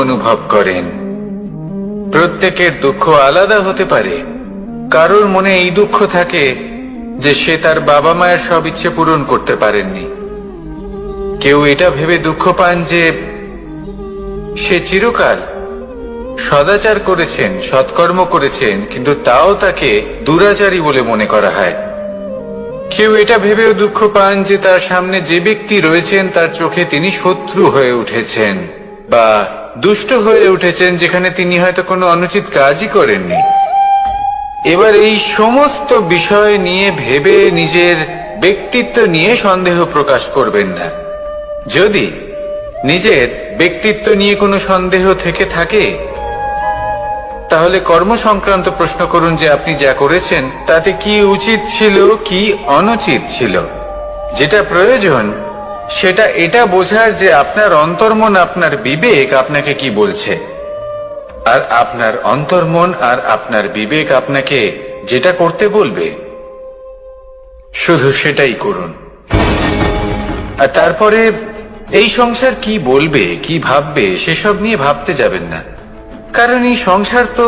অনুভব করেন। প্রত্যেকের দুঃখ আলাদা হতে পারে। কারোর মনে এই দুঃখ থাকে যে সে তার বাবা মায়ের সব ইচ্ছে পূরণ করতে পারেননি। কেউ এটা ভেবে দুঃখ পান যে সে চিরকাল সদাচার করেছেন, সৎকর্ম করেছেন, কিন্তু তাও তাকে দুরাচারী বলে মনে করা হয়। কেউ এটা ভেবেও দুঃখ পান যে তার সামনে যে ব্যক্তি রয়েছেন তার চোখে তিনি শত্রু হয়ে উঠেছেন বা দুষ্ট হয়ে উঠেছেন, যেখানে তিনি হয়তো কোনো অনুচিত কাজই করেননি। এবার এই সমস্ত বিষয় নিয়ে ভেবে নিজের ব্যক্তিত্ব নিয়ে সন্দেহ প্রকাশ করবেন না। যদি নিজের ব্যক্তিত্ব নিয়ে কোনো সন্দেহ থেকে থাকে, তাহলে কর্ম সংক্রান্ত প্রশ্ন করুন যে আপনি যা করেছেন তাতে কি উচিত ছিল, কি অনুচিত ছিল। যেটা প্রয়োজন সেটা এটা বোঝার যে আপনার অন্তর্মন, আপনার বিবেক আপনাকে কি বলছে, আর আপনার অন্তর্মন আর আপনার বিবেক আপনাকে যেটা করতে বলবে শুধু সেটাই করুন। আর তারপরে এই সংসার কি বলবে, কি ভাববে সেসব নিয়ে ভাবতে যাবেন না। কারণ এই সংসার তো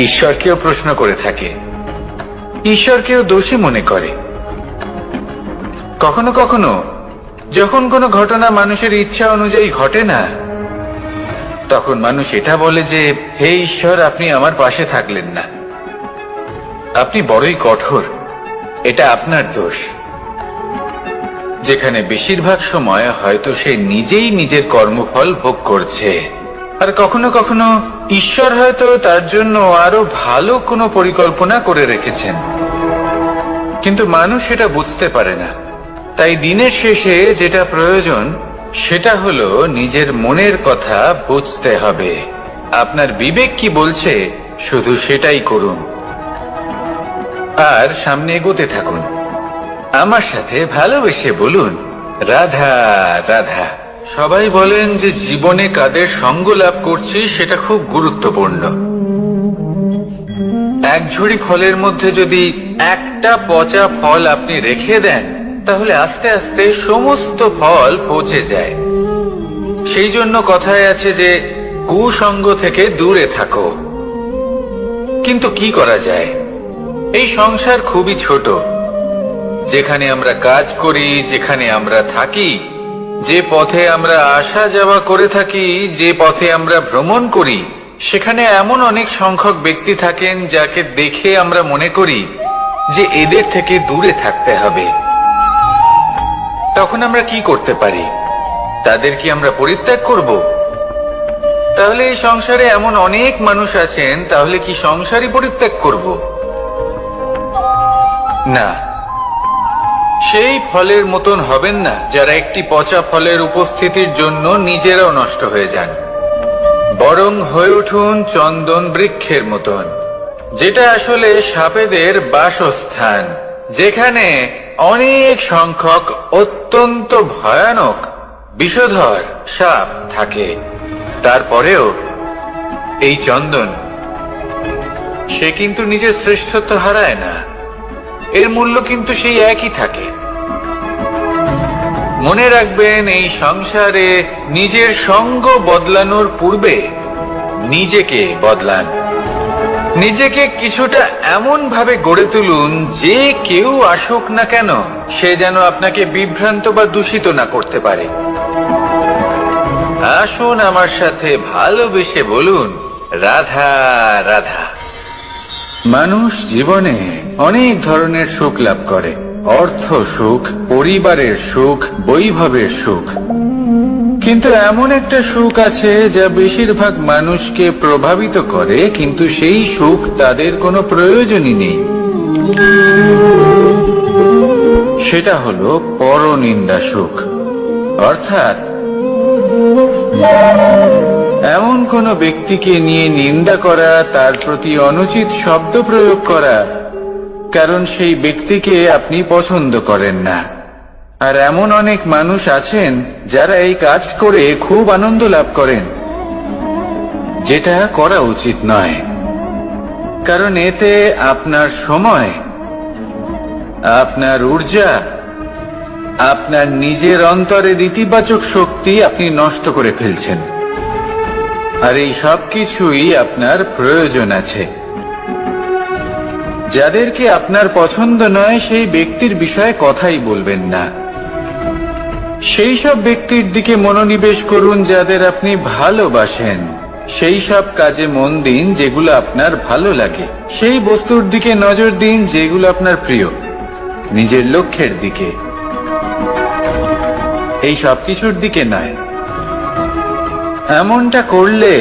ঈশ্বরকেও প্রশ্ন করে থাকে, ঈশ্বরকেও দোষী মনে করে। কখনো কখনো যখন কোনো ঘটনা মানুষের ইচ্ছা অনুযায়ী ঘটে না, তখন মানুষ এটা বলে যে হে ঈশ্বর, আপনি আমার পাশে থাকলেন না, আপনি বড়ই কঠোর, এটা আপনার দোষ। যেখানে বেশিরভাগ সময় হয়তো সে নিজেই নিজের কর্মফল ভোগ করছে। আর কখনো কখনো ঈশ্বর হয়তো তার জন্য আরো ভালো কোনো পরিকল্পনা করে রেখেছেন, কিন্তু মানুষ সেটা বুঝতে পারে না। তাই দিনের শেষে যেটা প্রয়োজন সেটা হলো নিজের মনের কথা বুঝতে হবে। আপনার বিবেক কি বলছে শুধু সেটাই করুন, আর সামনে এগোতে থাকুন। আমার সাথে ভালোবেসে বলুন রাধা রাধা। সবাই বলেন যে জীবনে কাদের সঙ্গ লাভ করছি সেটা খুব গুরুত্বপূর্ণ। এক ঝুড়ি ফলের মধ্যে যদি একটা পচা ফল আপনি রেখে দেন, তাহলে আস্তে আস্তে সমস্ত ফল পচে যায়। সেই জন্য কথায় আছে যে কুসঙ্গ থেকে দূরে থাকো। কিন্তু কি করা যায়? এই সংসার খুবই ছোট। যেখানে আমরা কাজ করি, যেখানে আমরা থাকি, যে পথে আমরা আসা যাওয়া করে থাকি, যে পথে আমরা ভ্রমণ করি, সেখানে এমন অনেক সংখ্যক ব্যক্তি থাকেন যাকে দেখে আমরা মনে করি যে এদের থেকে দূরে থাকতে হবে। তখন আমরা কি করতে পারি? তাদের কি আমরা পরিত্যাগ করব? তাহলে এই সংসারে এমন অনেক মানুষ আছেন, তাহলে কি সংসারই পরিত্যাগ করব? না, সেই ফলের মতন হবেন না যারা একটি পচা ফলের উপস্থিতির জন্য নিজেরাও নষ্ট হয়ে যান। বরং হয়ে উঠুন চন্দন বৃক্ষের মতন, যেটা আসলে সাপেদের বাসস্থান, যেখানে অনেক সংখ্যক অত্যন্ত ভয়ানক বিষধর সাপ থাকে। তারপরেও এই চন্দন, সে কিন্তু নিজের শ্রেষ্ঠত্ব হারায় না, এর মূল্য কিন্তু সেই একই থাকে। মনে রাখবেন, এই সংসারে নিজের সঙ্গ বদলানোর পূর্বে নিজেকে বদলান। নিজেকে কিছুটা এমন ভাবে গড়ে তুলুন যে কেউ আসুক না কেন সে যেন আপনাকে বিভ্রান্ত বা দূষিত না করতে পারে। আসুন আমার সাথে ভালোবেসে বলুন রাধা রাধা। মানুষ জীবনে অনেক ধরনের সুখ লাভ করে। অর্থ সুখ, পরিবারের সুখ, বৈভবের সুখ। কিন্তু এমন একটা সুখ আছে যা বেশিরভাগ মানুষকে প্রভাবিত করে, কিন্তু সেই সুখ তাদের কোনো প্রয়োজনই নেই। সেটা হলো পরনিন্দা সুখ। অর্থাৎ এমন কোন ব্যক্তিকে নিয়ে নিন্দা করা, তার প্রতি অনুচিত শব্দ প্রয়োগ করা, কারণ সেই ব্যক্তিকে আপনি পছন্দ করেন না। আর এমন অনেক মানুষ আছেন যারা এই কাজ করে খুব আনন্দ লাভ করেন, যেটা করা উচিত নয়। কারণ এতে আপনার সময়, আপনার ঊর্জা, আপনার নিজের অন্তরের ইতিবাচক শক্তি আপনি নষ্ট করে ফেলছেন। আর এই সব কিছুই আপনার প্রয়োজন আছে। যাদেরকে আপনার পছন্দ নয় সেই ব্যক্তির বিষয়ে কথাই বলবেন না। সেই সব ব্যক্তির দিকে মনোনিবেশ করুন যাদের আপনি ভালোবাসেন। সেই সব কাজে মন দিন যেগুলো আপনার ভালো লাগে। সেই বস্তুর দিকে নজর দিন যেগুলো আপনার প্রিয়, নিজের লক্ষ্যের দিকে, এই সব কিছুর দিকে নয়। এমনটা করলে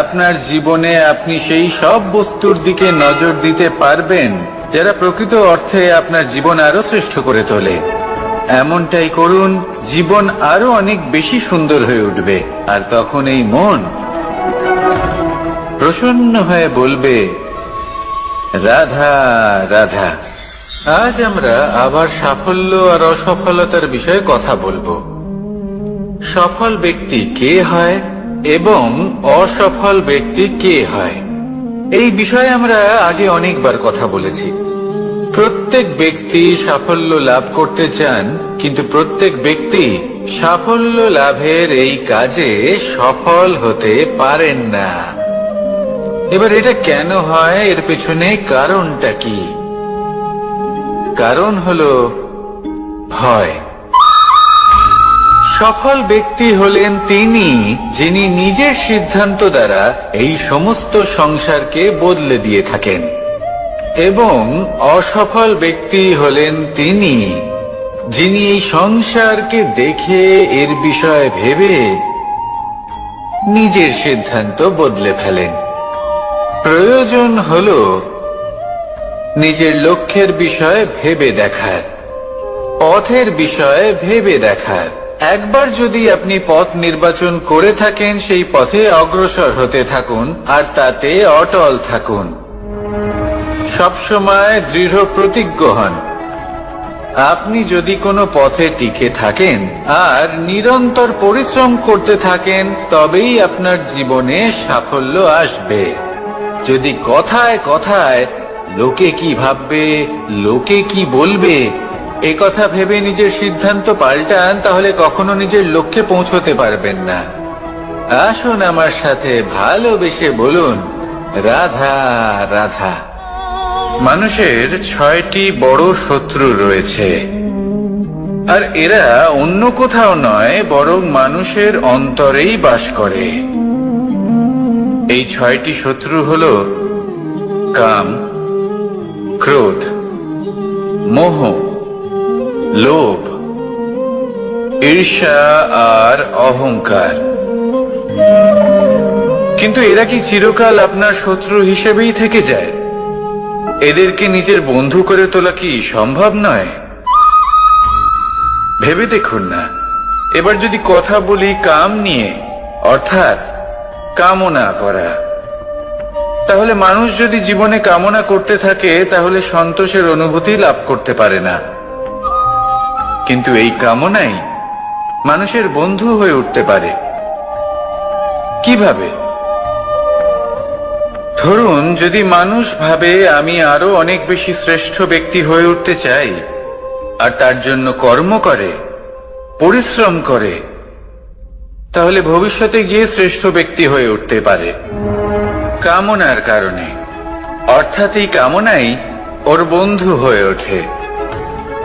আপনার জীবনে আপনি সেই সব বস্তুর দিকে নজর দিতে পারবেন যারা প্রকৃত অর্থে আপনার জীবন আরো শ্রেষ্ঠ করে তোলে। এমনটাই করুন, জীবন আরো অনেক বেশি সুন্দর হয়ে উঠবে। আর তখন এই মন প্রসন্ন হয়ে বলবে, রাধা রাধা। আজ আমরা আবার সাফল্য আর অসফলতার বিষয়ে কথা বলবো। সফল ব্যক্তি কে হয় এবং অসফল ব্যক্তি কে হয়, এই বিষয়ে আমরা আগে অনেকবার কথা বলেছি। প্রত্যেক ব্যক্তি সাফল্য লাভ করতে চান, কিন্তু প্রত্যেক ব্যক্তি সাফল্য লাভের এই কাজে সফল হতে পারেন না। এবার এটা কেন হয়, এর পেছনে কারণটা কি? কারণ হলো ভয়। সফল ব্যক্তি হলেন তিনি যিনি নিজের সিদ্ধান্ত দ্বারা এই সমস্ত সংসারকে বদলে দিয়ে থাকেন, এবং অসফল ব্যক্তি হলেন তিনি যিনি এই সংসারকে দেখে এর বিষয়ে ভেবে নিজের সিদ্ধান্ত বদলে ফেলেন। প্রয়োজন হলো নিজের লক্ষ্যের বিষয়ে ভেবে দেখার, পথের বিষয়ে ভেবে দেখার। একবার যদি আপনি পথ নির্বাচন করে থাকেন, সেই পথে অগ্রসর হতে থাকুন আর তাতে অটল থাকুন। সবসময় দৃঢ় প্রতিজ্ঞ হন। আপনি যদি কোনো পথে টিকে থাকেন আর নিরন্তর পরিশ্রম করতে থাকেন, তবেই আপনার জীবনে সাফল্য আসবে। যদি কথায় কথায় লোকে কি ভাববে, লোকে কি বলবে, এ কথা ভেবে নিজের সিদ্ধান্ত পাল্টান, তাহলে কখনো নিজের লক্ষ্যে পৌঁছতে পারবেন না। আসুন আমার সাথে ভালোবেসে বলুন, রাধা রাধা। মানুষের 6টি বড় শত্রু রয়েছে, আর এরা অন্য কোথাও নয়, বরং মানুষের অন্তরেই বাস করে। এই 6টি শত্রু হলো কাম, ক্রোধ, মোহ, লোভ, ঈর্ষা আর অহংকার। কিন্তু এরা কি চিরকাল আপনার শত্রু হিসেবেই থেকে যায়? এদেরকে নিজের বন্ধু করে তোলা কি সম্ভব নয়? ভেবে দেখুন না। এবার যদি কথা বলি কাম নিয়ে, অর্থাৎ কামনা করা, তাহলে মানুষ যদি জীবনে কামনা করতে থাকে তাহলে সন্তোষের অনুভূতি লাভ করতে পারে না। কিন্তু এই কামনাই মানুষের বন্ধু হয়ে উঠতে পারে। কিভাবে? ধরুন, যদি মানুষ ভাবে আমি আরো অনেক বেশি শ্রেষ্ঠ ব্যক্তি হয়ে উঠতে চাই, আর তার জন্য কর্ম করে, পরিশ্রম করে, তাহলে ভবিষ্যতে গিয়ে শ্রেষ্ঠ ব্যক্তি হয়ে উঠতে পারে কামনার কারণে। অর্থাৎ এই কামনাই ওর বন্ধু হয়ে ওঠে।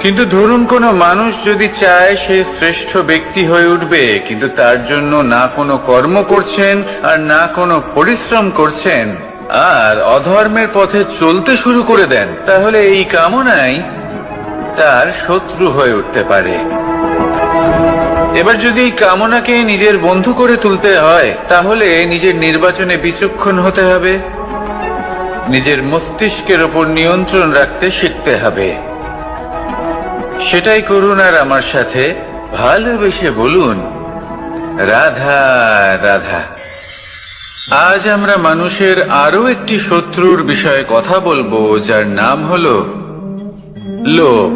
কিন্তু ধরুন কোনো মানুষ যদি চায় সে শ্রেষ্ঠ ব্যক্তি হয়ে উঠবে, কিন্তু তার জন্য না কোনো কর্ম করছেন আর না কোনো পরিশ্রম করছেন, আর অধর্মের পথে চলতে শুরু করে দেন, তাহলে এই কামনাই তার শত্রু হয়ে উঠতে পারে। এবার যদি এই কামনাকে নিজের বন্ধু করে তুলতে হয়, তাহলে নিজের নির্বাচনে বিচক্ষণ হতে হবে, নিজের মস্তিষ্কের ওপর নিয়ন্ত্রণ রাখতে শিখতে হবে। সেটাই করুন আর আমার সাথে ভালোবেসে বলুন, রাধা রাধা। আজ আমরা মানুষের আরো একটি শত্রুর বিষয়ে কথা বলবো, যার নাম হলো লোভ।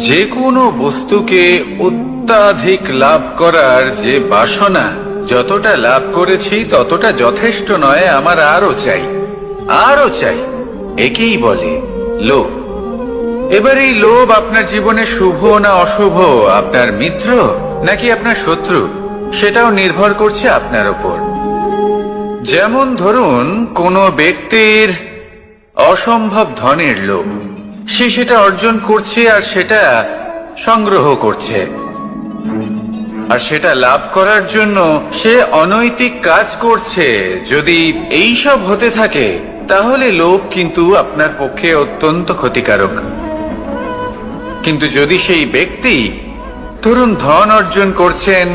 যে কোনো বস্তুকে অত্যাধিক লাভ করার যে বাসনা, যতটা লাভ করেছি ততটা যথেষ্ট নয়, আমার আরো চাই, আরো চাই, একেই বলে লোভ। এবার এই লোভ আপনার জীবনে শুভ না অশুভ, আপনার মিত্র নাকি আপনার শত্রু, সেটাও নির্ভর করছে আপনার উপর। যেমন ধরুন, কোনো ব্যক্তির অসম্ভব ধনের লোভ, সে সেটা অর্জন করছে আর সেটা সংগ্রহ করছে, আর সেটা লাভ করার জন্য সে অনৈতিক কাজ করছে। যদি এই সব হতে থাকে তাহলে লোভ কিন্তু আপনার পক্ষে অত্যন্ত ক্ষতিকারক। কিন্তু যদি সেই ব্যক্তি ধরুন ধন অর্জন করছেন,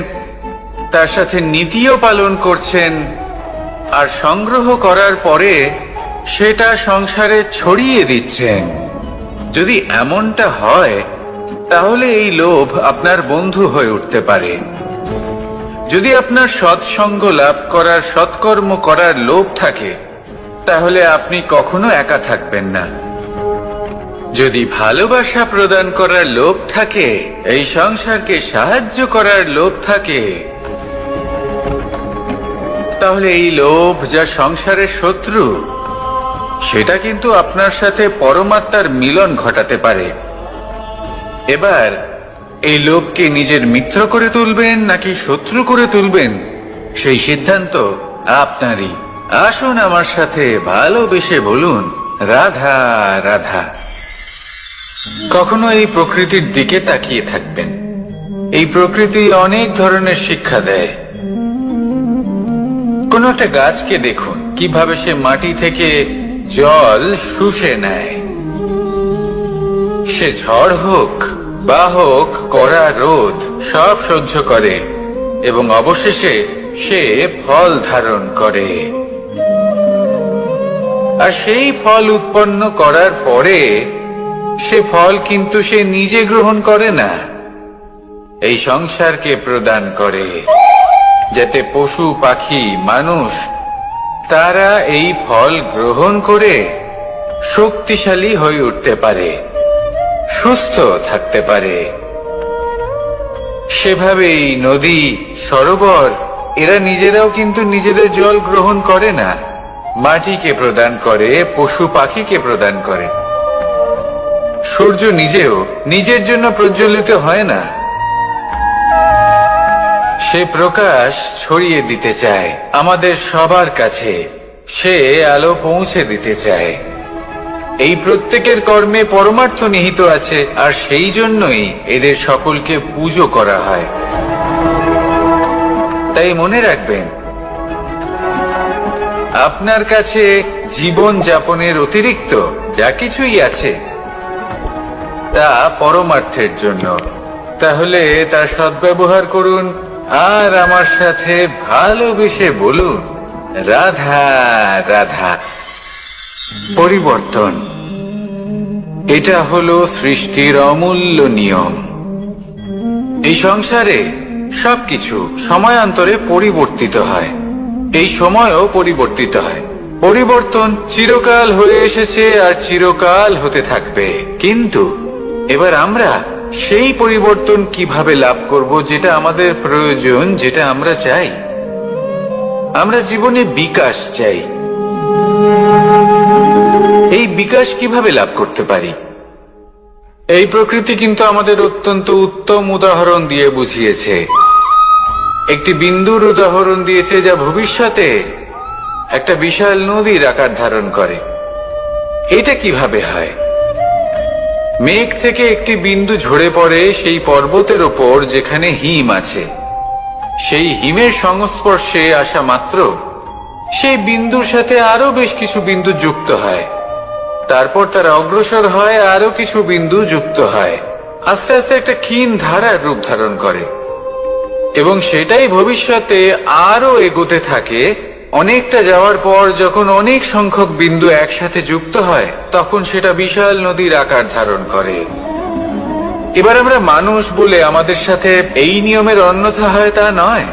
তার সাথে নীতিও পালন করছেন, আর সংগ্রহ করার পরে সেটা সংসারে ছড়িয়ে দিচ্ছেন, যদি এমনটা হয় তাহলে এই লোভ আপনার বন্ধু হয়ে উঠতে পারে। যদি আপনার সৎসঙ্গ লাভ করার, সৎকর্ম করার লোভ থাকে, তাহলে আপনি কখনো একা থাকবেন না। যদি ভালোবাসা প্রদান করার লোভ থাকে, এই সংসারকে সাহায্য করার লোভ থাকে, তাহলে এই লোভ যা সংসারের শত্রু, সেটা কিন্তু আপনার সাথে পরমাত্মার মিলন ঘটাতে পারে। এবার এই লোভকে নিজের মিত্র করে তুলবেন নাকি শত্রু করে তুলবেন, সেই সিদ্ধান্ত আপনারই। আসুন আমার সাথে ভালোবেসে বলুন, রাধা রাধা। কখনো এই প্রকৃতির দিকে তাকিয়ে থাকবেন। এই প্রকৃতি অনেক ধরনের শিক্ষা দেয়। কোন একটা গাছকে দেখুন, কিভাবে সে মাটি থেকে জল শুষে নেয়। সে ঝড় হোক বা হোক কড়া রোদ, সব সহ্য করে এবং অবশেষে সে ফল ধারণ করে। আর সেই ফল উৎপন্ন করার পরে সে ফল কিন্তু সে নিজে গ্রহণ করে না, এই সংসারকে প্রদান করে, যাতে পশু পাখি মানুষ তারা এই ফল গ্রহণ করে শক্তিশালী হয়ে উঠতে পারে, সুস্থ থাকতে পারে। সেভাবেই নদী, সরোবর এরা নিজেরাও কিন্তু নিজেদের জল গ্রহণ করে না, মাটিকে প্রদান করে, পশু পাখিকে প্রদান করে। সূর্য নিজেও নিজের জন্য প্রজ্বলিত হয় না, সে প্রকাশ ছড়িয়ে দিতে চায় আমাদের সবার কাছে, সে আলো পৌঁছে দিতে চায়। এই প্রত্যেকের কর্মে পরমার্থ নিহিত আছে, আর সেই জন্যই এদের সকলকে পুজো করা হয়। তাই মনে রাখবেন, আপনার কাছে জীবন যাপনের অতিরিক্ত যা কিছুই আছে তা পরমার্থের জন্য। তাহলে তার সদ্ব্যবহার করুন আর আমার সাথে ভালোবেসে বলুন, রাধা রাধা। পরিবর্তন, এটা হলো সৃষ্টির অমূল্য নিয়ম। এই সংসারে সবকিছু সময়ান্তরে পরিবর্তিত হয়, এই সময়ও পরিবর্তিত হয়। পরিবর্তন চিরকাল হয়ে এসেছে আর চিরকাল হতে থাকবে। কিন্তু এবার আমরা সেই পরিবর্তন কিভাবে লাভ করব, যেটা আমাদের প্রয়োজন, যেটা আমরা চাই। আমরা জীবনে বিকাশ চাই। এই বিকাশ কিভাবে লাভ করতে পারি? এই প্রকৃতি কিন্তু আমাদের অত্যন্ত উত্তম উদাহরণ দিয়ে বুঝিয়েছে। একটি বিন্দুর উদাহরণ দিয়েছে, যা ভবিষ্যতে একটা বিশাল নদীর আকার ধারণ করে। এটা কিভাবে হয়? মেঘ থেকে একটি বিন্দু ঝরে পড়ে সেই পর্বতের ওপর যেখানে হিম আছে। সেই হিমের সংস্পর্শে আসা মাত্র সেই বিন্দুর সাথে আরো বেশ কিছু বিন্দু যুক্ত হয়, তারপর তারা অগ্রসর হয়, আরো কিছু বিন্দু যুক্ত হয়, আস্তে আস্তে একটা ক্ষীণ ধারার রূপ ধারণ করে, এবং সেটাই ভবিষ্যতে আরো এগোতে থাকে। অনেকটা যাওয়ার পর যখন অনেক সংখ্যক বিন্দু একসাথে যুক্ত হয়, তখন সেটা বিশাল নদীর আকার ধারণ করে। এবার আমরা মানুষ বলে আমাদের সাথে এই নিয়মের অন্যথা হয় তা নয়।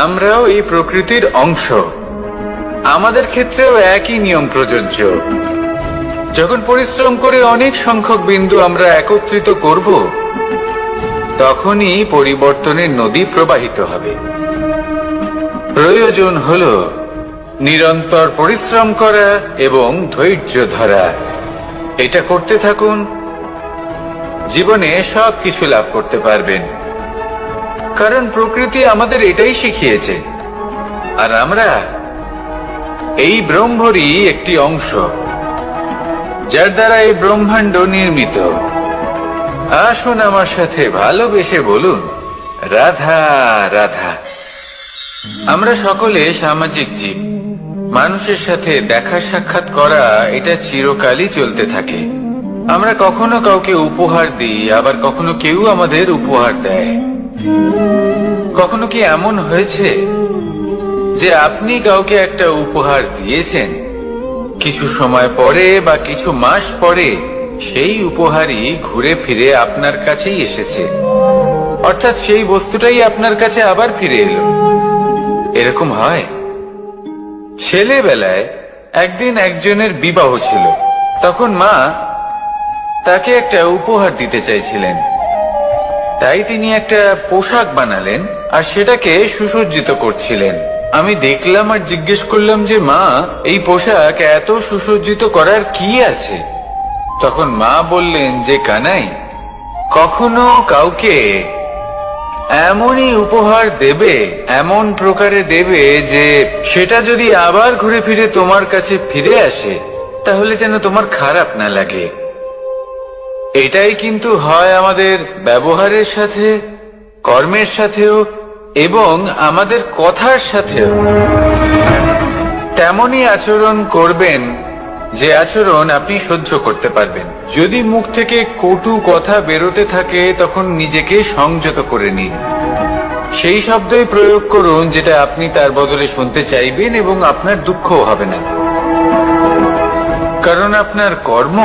আমরাও এই প্রকৃতির অংশ, আমাদের ক্ষেত্রেও একই নিয়ম প্রযোজ্য। যখন পরিশ্রম করে অনেক সংখ্যক বিন্দু আমরা একত্রিত করব, তখনই পরিবর্তনের নদী প্রবাহিত হবে। প্রয়োজন হলো নিরন্তর পরিশ্রম করা এবং ধৈর্য ধরা। এটা করতে থাকুন, জীবনে সবকিছু লাভ করতে পারবেন। কারণ প্রকৃতি আমাদের এটাই শিখিয়েছে, আর আমরা এই ব্রহ্মরই একটি অংশ, যার দ্বারা এই ব্রহ্মাণ্ড নির্মিত। আসুন আমার সাথে ভালোবেসে বলুন, রাধা রাধা। আমরা সকলে সামাজিক জীব। মানুষের সাথে দেখা সাক্ষাৎ করা এটা চিরকালই চলতে থাকে। আমরা কখনো কাউকে উপহার দিই, আবার কখনো কেউ আমাদের উপহার দেয়। কখনো কি এমন হয়েছে যে আপনি কাউকে একটা উপহার দিয়েছেন, কিছু সময় পরে বা কিছু মাস পরে সেই উপহারই ঘুরে ফিরে আপনার কাছেই এসেছে, অর্থাৎ সেই বস্তুটাই আপনার কাছে আবার ফিরে এলো? এরকম হয়। ছেলেবেলায় একদিন একজনের বিবাহ ছিল, তখন মা তাকে একটা উপহার দিতে চাইছিলেন। তাই তিনি একটা পোশাক বানালেন আর সেটাকে সুসজ্জিত করছিলেন। আমি দেখলাম আর জিজ্ঞেস করলাম যে মা, এই পোশাক এত সুসজ্জিত করার কি আছে? তখন মা বললেন যে কানাই, কখনো কাউকে এমনই উপহার দেবে, এমন প্রকারে দেবে যে সেটা যদি আবার ঘুরে ফিরে তোমার কাছে ফিরে আসে, তাহলে যেন তোমার খারাপ না লাগে। এটাই কিন্তু হয় আমাদের ব্যবহারের সাথে, কর্মের সাথেও এবং আমাদের কথার সাথেও। তেমনই আচরণ করবেন যে আচরণ আপনি সহ্য করতে পারবেন। যদি মুখ থেকে কটু কথা বেরোতে থাকে, তখন নিজেকে সংযত করে নিন। সেই শব্দই প্রয়োগ করুন যেটা আপনি তার বদলে শুনতে চাইবেন, এবং আপনার দুঃখও হবে না। কারণ আপনার কর্ম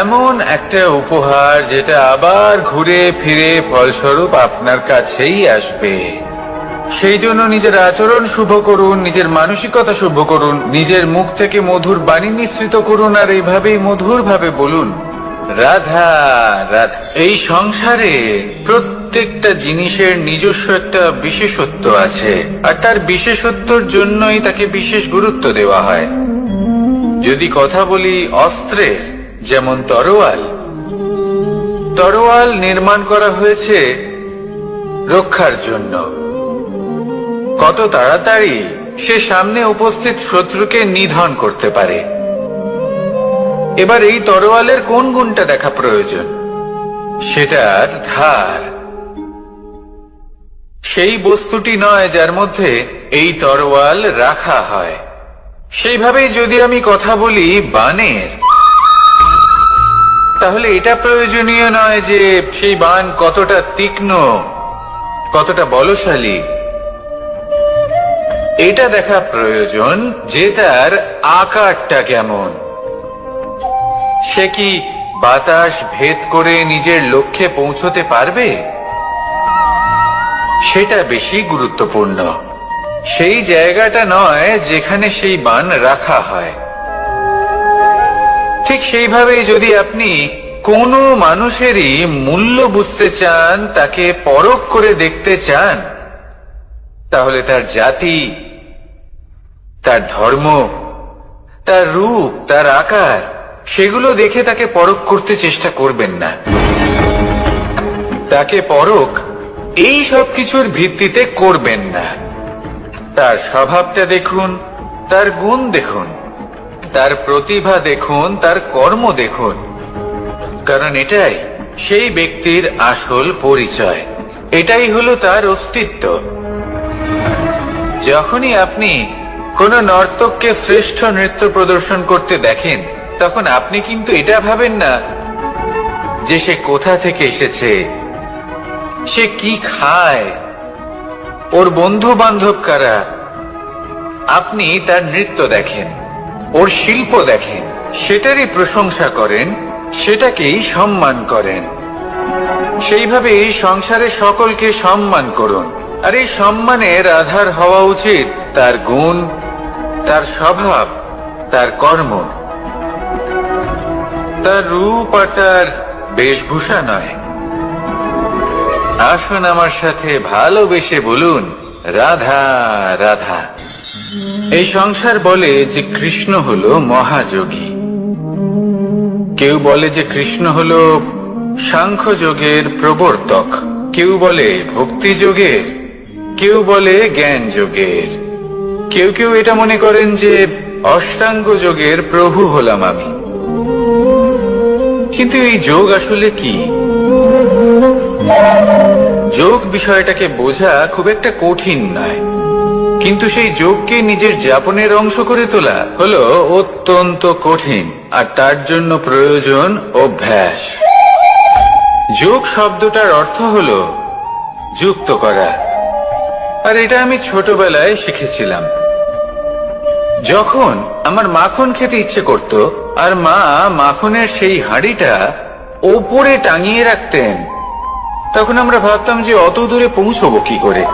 এমন একটা উপহার যেটা আবার ঘুরে ফিরে ফলস্বরূপ আপনার কাছেই আসবে। সেই জন্য নিজের আচরণ শুভ করুন, নিজের মানসিকতা শুভ করুন, নিজের মুখ থেকে মধুর বাণী নিঃসৃত করুন, আর এইভাবেই মধুর ভাবে বলুন, রাধা রাধা। এই সংসারে প্রত্যেকটা জিনিসের নিজস্ব একটা বিশেষত্ব আছে, আর তার বিশেষত্বর জন্যই তাকে বিশেষ গুরুত্ব দেওয়া হয়। যদি কথা বলি অস্ত্রের, যেমন তরোয়াল। তরোয়াল নির্মাণ করা হয়েছে রক্ষার জন্য। কত তাড়াতাড়ি সে সামনে উপস্থিত শত্রুকে নিধন করতে পারে। এবার এই তরোয়ালের কোন গুণটা দেখা প্রয়োজন? সেটার ধার। সেই বস্তুটি নয় যার মধ্যে এই তরোয়াল রাখা হয়। সেইভাবেই যদি আমি কথা বলি বাণের, তাহলে এটা প্রয়োজনীয় নয় যে সেই বাণ কতটা তীক্ষ্ণ, কতটা বলশালী। এটা দেখা প্রয়োজন যে তার আকারটা কেমন। সে কি বাতাস ভেদ করে নিজের লক্ষ্যে পৌঁছতে পারবে? সেটা বেশি গুরুত্বপূর্ণ। সেই জায়গাটা নয় যেখানে সেই বাণ রাখা হয়। ঠিক সেইভাবেই যদি আপনি কোনো মানুষেরই মূল্য বুঝতে চান, তাকে পরখ করে দেখতে চান, তাহলে তার জাতি, তার ধর্ম, তার রূপ, তার আকার, সেগুলো দেখে তাকে পরখ করতে চেষ্টা করবেন না। তাকে পরখ এই সব কিছুর ভিত্তিতে করবেন না। তার স্বভাবটা দেখুন, তার গুণ দেখুন, তার প্রতিভা দেখুন, তার কর্ম দেখুন। কারণ এটাই সেই ব্যক্তির আসল পরিচয়, এটাই হলো তার অস্তিত্ব। যখনই আপনি কোন নর্তককে শ্রেষ্ঠ নৃত্য প্রদর্শন করতে দেখেন, তখন আপনি কিন্তু এটা ভাবেন না যে সে কোথা থেকে এসেছে, সে কি খায়, ওর বন্ধু বান্ধব কারা। আপনি তার নৃত্য দেখেন, ওর শিল্প দেখেন, সেটারই প্রশংসা করেন, সেটাকেই সম্মান করেন। সেইভাবে এই সংসারে সকলকে সম্মান করুন। আর এই সম্মানের আধার হওয়া উচিত তার গুণ, তার স্বভাব, তার কর্ম, তার রূপ আর তার বেশভূষা নয়। আসুন আমার সাথে ভালোবেসে বলুন, রাধা রাধা। এই সংসার বলে যে কৃষ্ণ হলো মহাযোগী। কেউ বলে যে কৃষ্ণ হলো সাংখ্যযোগের প্রবর্তক। কেউ বলে ভক্তি যোগের, কেউ বলে জ্ঞান যোগের, কেউ কেউ এটা মনে করেন যে অষ্টাঙ্গ যোগের প্রভু হলাম আমি। কিন্তু এই যোগ আসলে কি? যোগ বিষয়টাকে বোঝা খুব একটা কঠিন নয়, কিন্তু সেই যোগকে নিজের যাপনের অংশ করে তোলা হলো অত্যন্ত কঠিন, আর তার জন্য প্রয়োজন অভ্যাস। যোগ শব্দটার অর্থ হলো যুক্ত করা, আর এটা আমি ছোটবেলায় শিখেছিলাম। যখন আমার মাখন খেতে ইচ্ছে করত আর মা মাখনের সেই হাঁড়িটা ওপরে টাঙিয়ে রাখতেন, তখন আমরা ভাবতাম যে অত দূরে পৌঁছবো কি করে।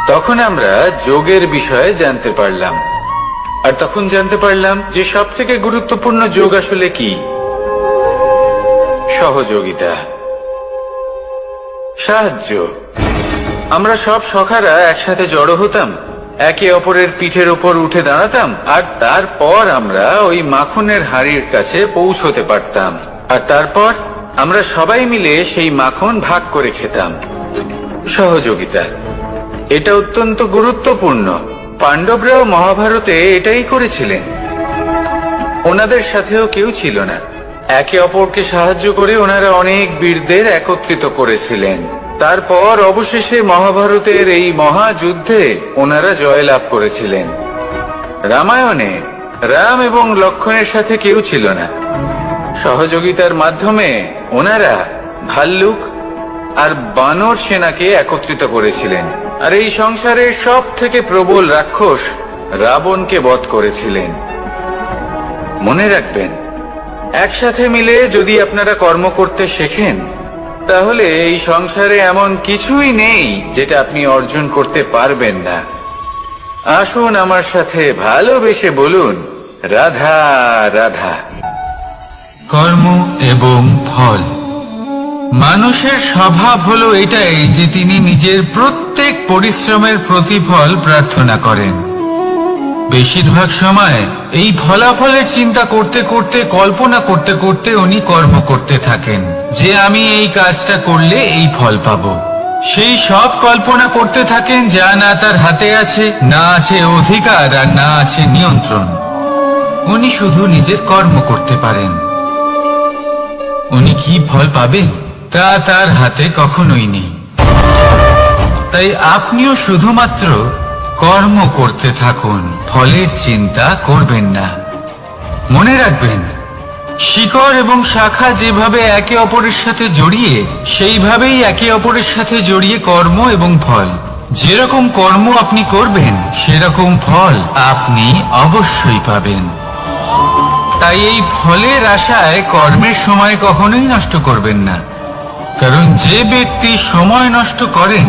তখন আমরা যোগের বিষয়ে জানতে পারলাম, আর তখন জানতে পারলাম যে সব থেকে গুরুত্বপূর্ণ যোগ আসলে কি? সহযোগিতা, সাহায্য। আমরা সব সখারা একসাথে জড়ো হতাম, একে অপরের পিঠের ওপর উঠে দাঁড়াতাম, আর তারপর আমরা ওই মাখনের হাঁড়ির কাছে পৌঁছতে পারতাম, আর তারপর আমরা সবাই মিলে সেই মাখন ভাগ করে খেতাম। সহযোগিতা, এটা অত্যন্ত গুরুত্বপূর্ণ। পাণ্ডবরাও মহাভারতে এটাই করেছিলেন। ওনাদের সাথেও কেউ ছিল না, একে অপরকে সাহায্য করে ওনারা অনেক বীরদের একত্রিত করেছিলেন। তারপর অবশেষে মহাভারতের এই মহাযুদ্ধে ওনারা জয়লাভ করেছিলেন। রামায়ণে রাম এবং লক্ষ্মণের সাথে কেউ ছিল না। সহযোগিতার মাধ্যমে ওনারা ভাল্লুক আর বানর সেনাকে একত্রিত করেছিলেন, আর এই সংসারের সব থেকে প্রবল রাক্ষস রাবণকে বধ করেছিলেন। মনে রাখবেন, একসাথে মিলে যদি আপনারা কর্ম করতে শেখেন, তাহলে এই সংসারে এমন কিছুই নেই যেটা আপনি অর্জন করতে পারবেন না। আসুন আমার সাথে ভালোবেসে বলুন, রাধা রাধা। কর্ম এবং ফল। মানুষের স্বভাব হলো এটাই যে তিনি নিজের প্রত্যেক পরিশ্রমের প্রতিফল প্রার্থনা করেন। বেশিরভাগ সময় এই ফলাফলের চিন্তা করতে করতে, কল্পনা করতে করতে উনি কর্ম করতে থাকেন যে আমি এই কাজটা করলে এই ফল পাবো। সেই সব কল্পনা করতে থাকেন যা না তার হাতে আছে, না আছে অধিকার, আর না আছে নিয়ন্ত্রণ। উনি শুধু নিজের কর্ম করতে পারেন। উনি কি ফল পাবেন তা তার হাতে কখনোই নেই। তাই আপনিও শুধুমাত্র কর্ম করতে থাকুন, ফলের চিন্তা করবেন না। মনে রাখবেন, শিকড় এবং শাখা যেভাবে একে অপরের সাথে জড়িয়ে, সেইভাবেই একে অপরের সাথে জড়িয়ে কর্ম এবং ফল। যেরকম কর্ম আপনি করবেন, সেরকম ফল আপনি অবশ্যই পাবেন। তাই এই ফলের আশায় কর্মের সময় কখনোই নষ্ট করবেন না, কারণ যে ব্যক্তি সময় নষ্ট করেন,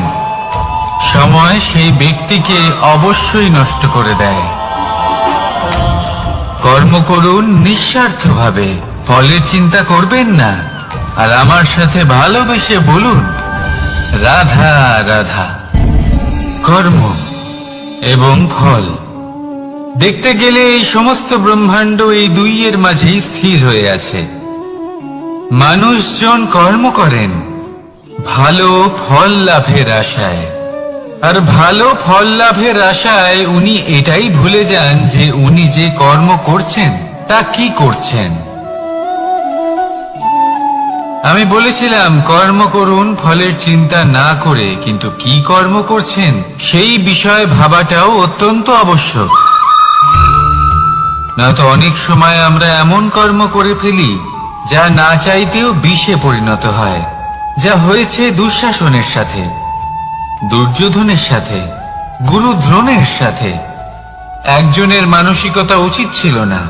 সময় সেই ব্যক্তিকে অবশ্যই নষ্ট করে দেয়। কর্ম করুন নিঃস্বার্থভাবে, ফলের চিন্তা করবেন না, আর আমার সাথে ভালোবেসে বলুন, রাধা রাধা। কর্ম এবং ফল। দেখতে গেলে এই সমস্ত ব্রহ্মাণ্ড এই দুইয়ের মাঝেই স্থির হয়ে আছে। মানুষজন কর্ম করেন ভালো ফল লাভের আশায়, আর ভালো ফল লাভের আশায় উনি এটাই ভুলে যান যে উনি যে কর্ম করছেন তা কি করছেন। আমি বলেছিলাম কর্ম করুন ফলের চিন্তা না করে, কিন্তু কি কর্ম করছেন সেই বিষয়ে ভাবাটাও অত্যন্ত আবশ্যক। না তো অনেক সময় আমরা এমন কর্ম করে ফেলি যা না চাইতেও বিষে পরিণত হয়, যা হয়েছে দুঃশাসনের সাথে, দুর্যোধনের সাথে, গুরু দ্রোণের সাথে। একজনের মানসিকতা উচিত ছিল না,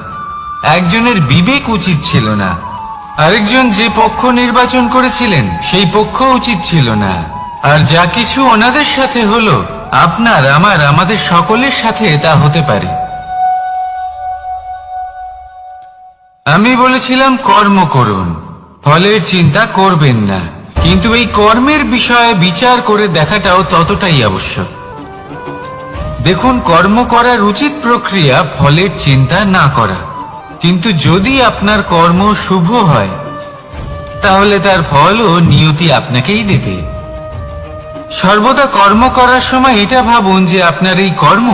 একজনের বিবেক উচিত ছিল না, আরেকজন যে পক্ষ নির্বাচন করেছিলেন সেই পক্ষ উচিত ছিল না। আর যা কিছু ওনাদের সাথে হলো, আপনার, আমার, আমাদের সকলের সাথে তা হতে পারে। আমি বলেছিলাম কর্ম করুন, ফলের চিন্তা করবেন না, কিন্তু এই কর্মের বিষয়ে বিচার করে দেখাটাও ততটাই আবশ্যক। দেখুন, কর্ম করার উচিত প্রক্রিয়া ফলের চিন্তা না করা, কিন্তু যদি আপনার কর্ম শুভ হয়, তাহলে তার ফলও নিয়তি আপনাকেই দেবে। সর্বদা কর্ম করার সময় এটা ভাবুন যে আপনার এই কর্ম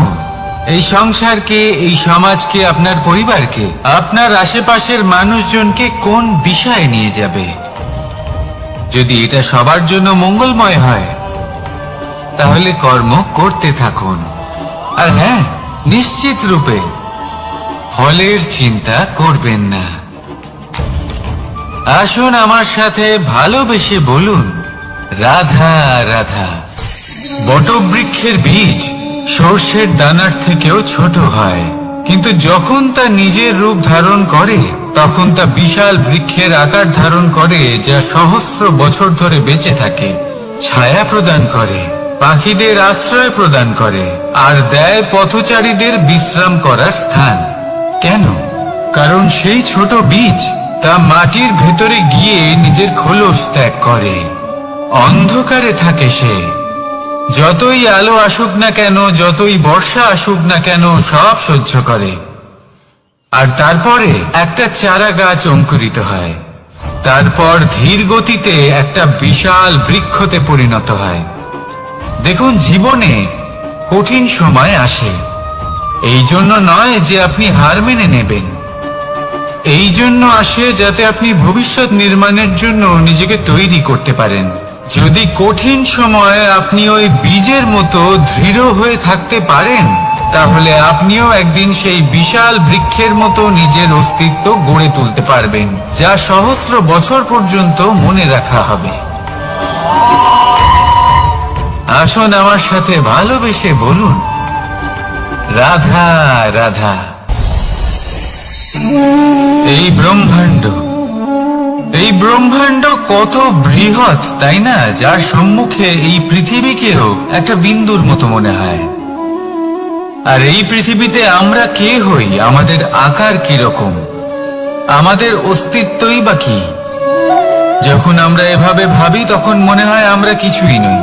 এই সংসারকে, এই সমাজকে, আপনার পরিবারকে, আপনার আশেপাশের মানুষজনকে কোন দিশায় নিয়ে যাবে। যদি এটা সবার জন্য মঙ্গলময় হয় তাহলে কর্ম করতে থাকুন। আর হ্যাঁ, নিশ্চিত রূপে ফলের চিন্তা করবেন না। আসুন আমার সাথে ভালোবেসে বলুন, রাধা রাধা। বটবৃক্ষের বীজ সর্ষের দানার থেকেও ছোট হয়, কিন্তু যখন তা নিজের রূপ ধারণ করে তখন তা বিশাল বৃক্ষের আকার ধারণ করে, যা সহস্র বছর ধরে বেঁচে থাকে, ছায়া প্রদান করে, পাখিদের আশ্রয় প্রদান করে, আর দেয় পথচারীদের বিশ্রাম করার স্থান। কেন? কারণ সেই ছোট বীজ তা মাটির ভেতরে গিয়ে নিজের খোলস ত্যাগ করে। অন্ধকারে থাকে সে, যতই আলো আসুক না কেন, যতই বর্ষা আসুক না কেন, সব সহ্য করে। আর তারপরে একটা চারা গাছ অঙ্কুরিত হয়, তারপর ধীর গতিতে একটা বিশাল বৃক্ষতে পরিণত হয়। দেখুন, জীবনে কঠিন সময় আসে, এই জন্য নয় যে আপনি হার মেনে নেবেন, এই জন্য আসে যাতে আপনি ভবিষ্যৎ নির্মাণের জন্য নিজেকে তৈরি করতে পারেন। যদি কঠিন সময়ে আপনি ওই বীজের মতো দৃঢ় হয়ে থাকতে পারেন, তাহলে আপনিও একদিন সেই বিশাল বৃক্ষের মতো নিজের অস্তিত্ব গড়ে তুলতে পারবেন, যা সহস্র বছর পর্যন্ত মনে রাখা হবে। আসুন আমার সাথে ভালোবেসে বলুন, রাধা রাধা। এই ব্রহ্মাণ্ড কত বৃহৎ, তাই না? যার সম্মুখে এই পৃথিবীকেও একটা বিন্দুর মতো মনে হয়। আর এই পৃথিবীতে আমরা কে হই, আমাদের আকার কি রকম, আমাদের অস্তিত্বই বা কি? যখন আমরা এভাবে ভাবি তখন মনে হয় আমরা কিছুই নই।